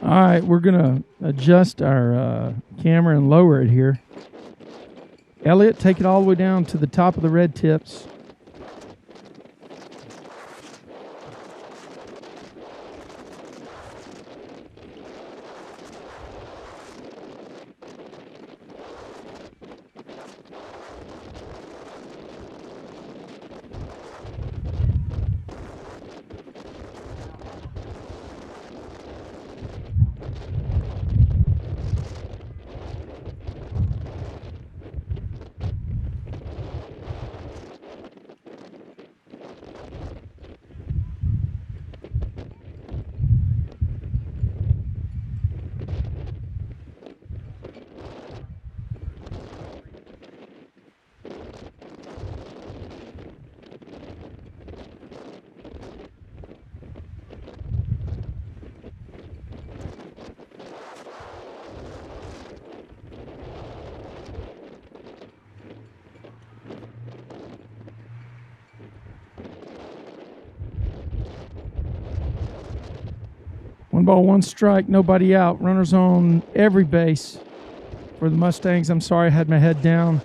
All right, we're going to adjust our camera and lower it here. Elliot, take it all the way down to the top of the red tips. One ball, one strike, nobody out. Runners on every base for the Mustangs. I'm sorry, I had my head down.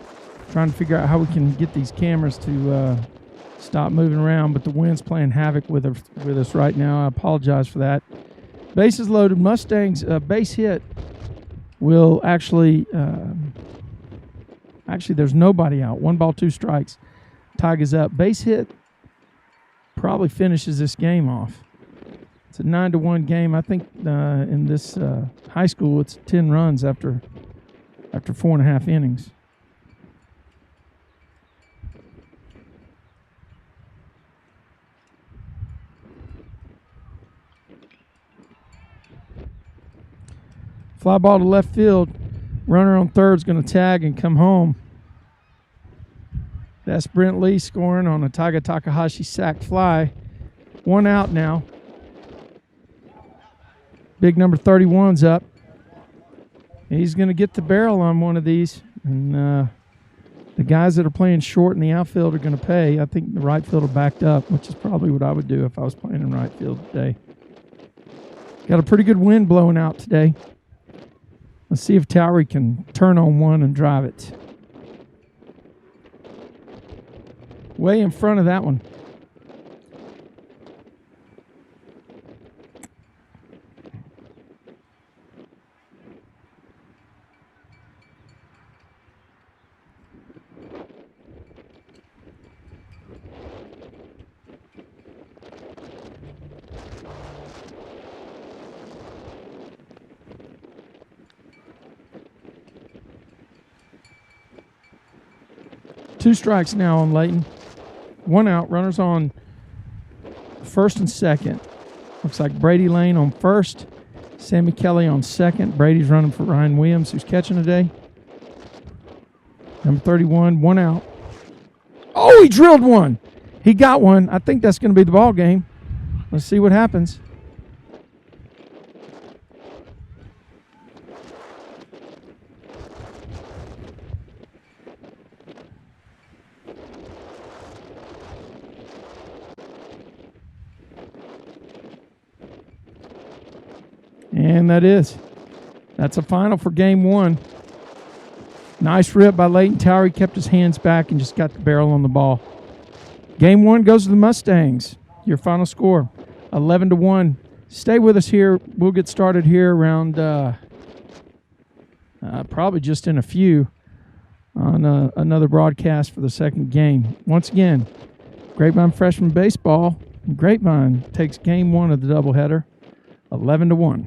Trying to figure out how we can get these cameras to stop moving around, but the wind's playing havoc with us right now. I apologize for that. Bases loaded. Mustangs base hit will actually there's nobody out. 1 ball, 2 strikes. Tigers up. Base hit probably finishes this game off. It's a 9-1 game. I think in this high school it's 10 runs after 4.5 innings. Fly ball to left field. Runner on third is going to tag and come home. That's Brent Lee scoring on a Taiga Takahashi sac fly. 1 out now. Big number 31's up. He's going to get the barrel on one of these. And the guys that are playing short in the outfield are going to pay. I think the right fielder backed up, which is probably what I would do if I was playing in right field today. Got a pretty good wind blowing out today. Let's see if Towery can turn on one and drive it. Way in front of that one. Two strikes now on Layton. 1 out. Runners on first and second. Looks like Brady Lane on first. Sammy Kelly on second. Brady's running for Ryan Williams, who's catching today. Number 31, 1 out. Oh, he drilled one. He got one. I think that's going to be the ball game. Let's see what happens. And that's a final for game 1. Nice rip by Leighton Towery. Kept his hands back and just got the barrel on the ball. Game 1 goes to the Mustangs. Your final score, 11-1. Stay with us here. We'll get started here around probably just in a few on another broadcast for the second game. Once again, Grapevine Freshman Baseball. Grapevine takes game 1 of the doubleheader, 11-1.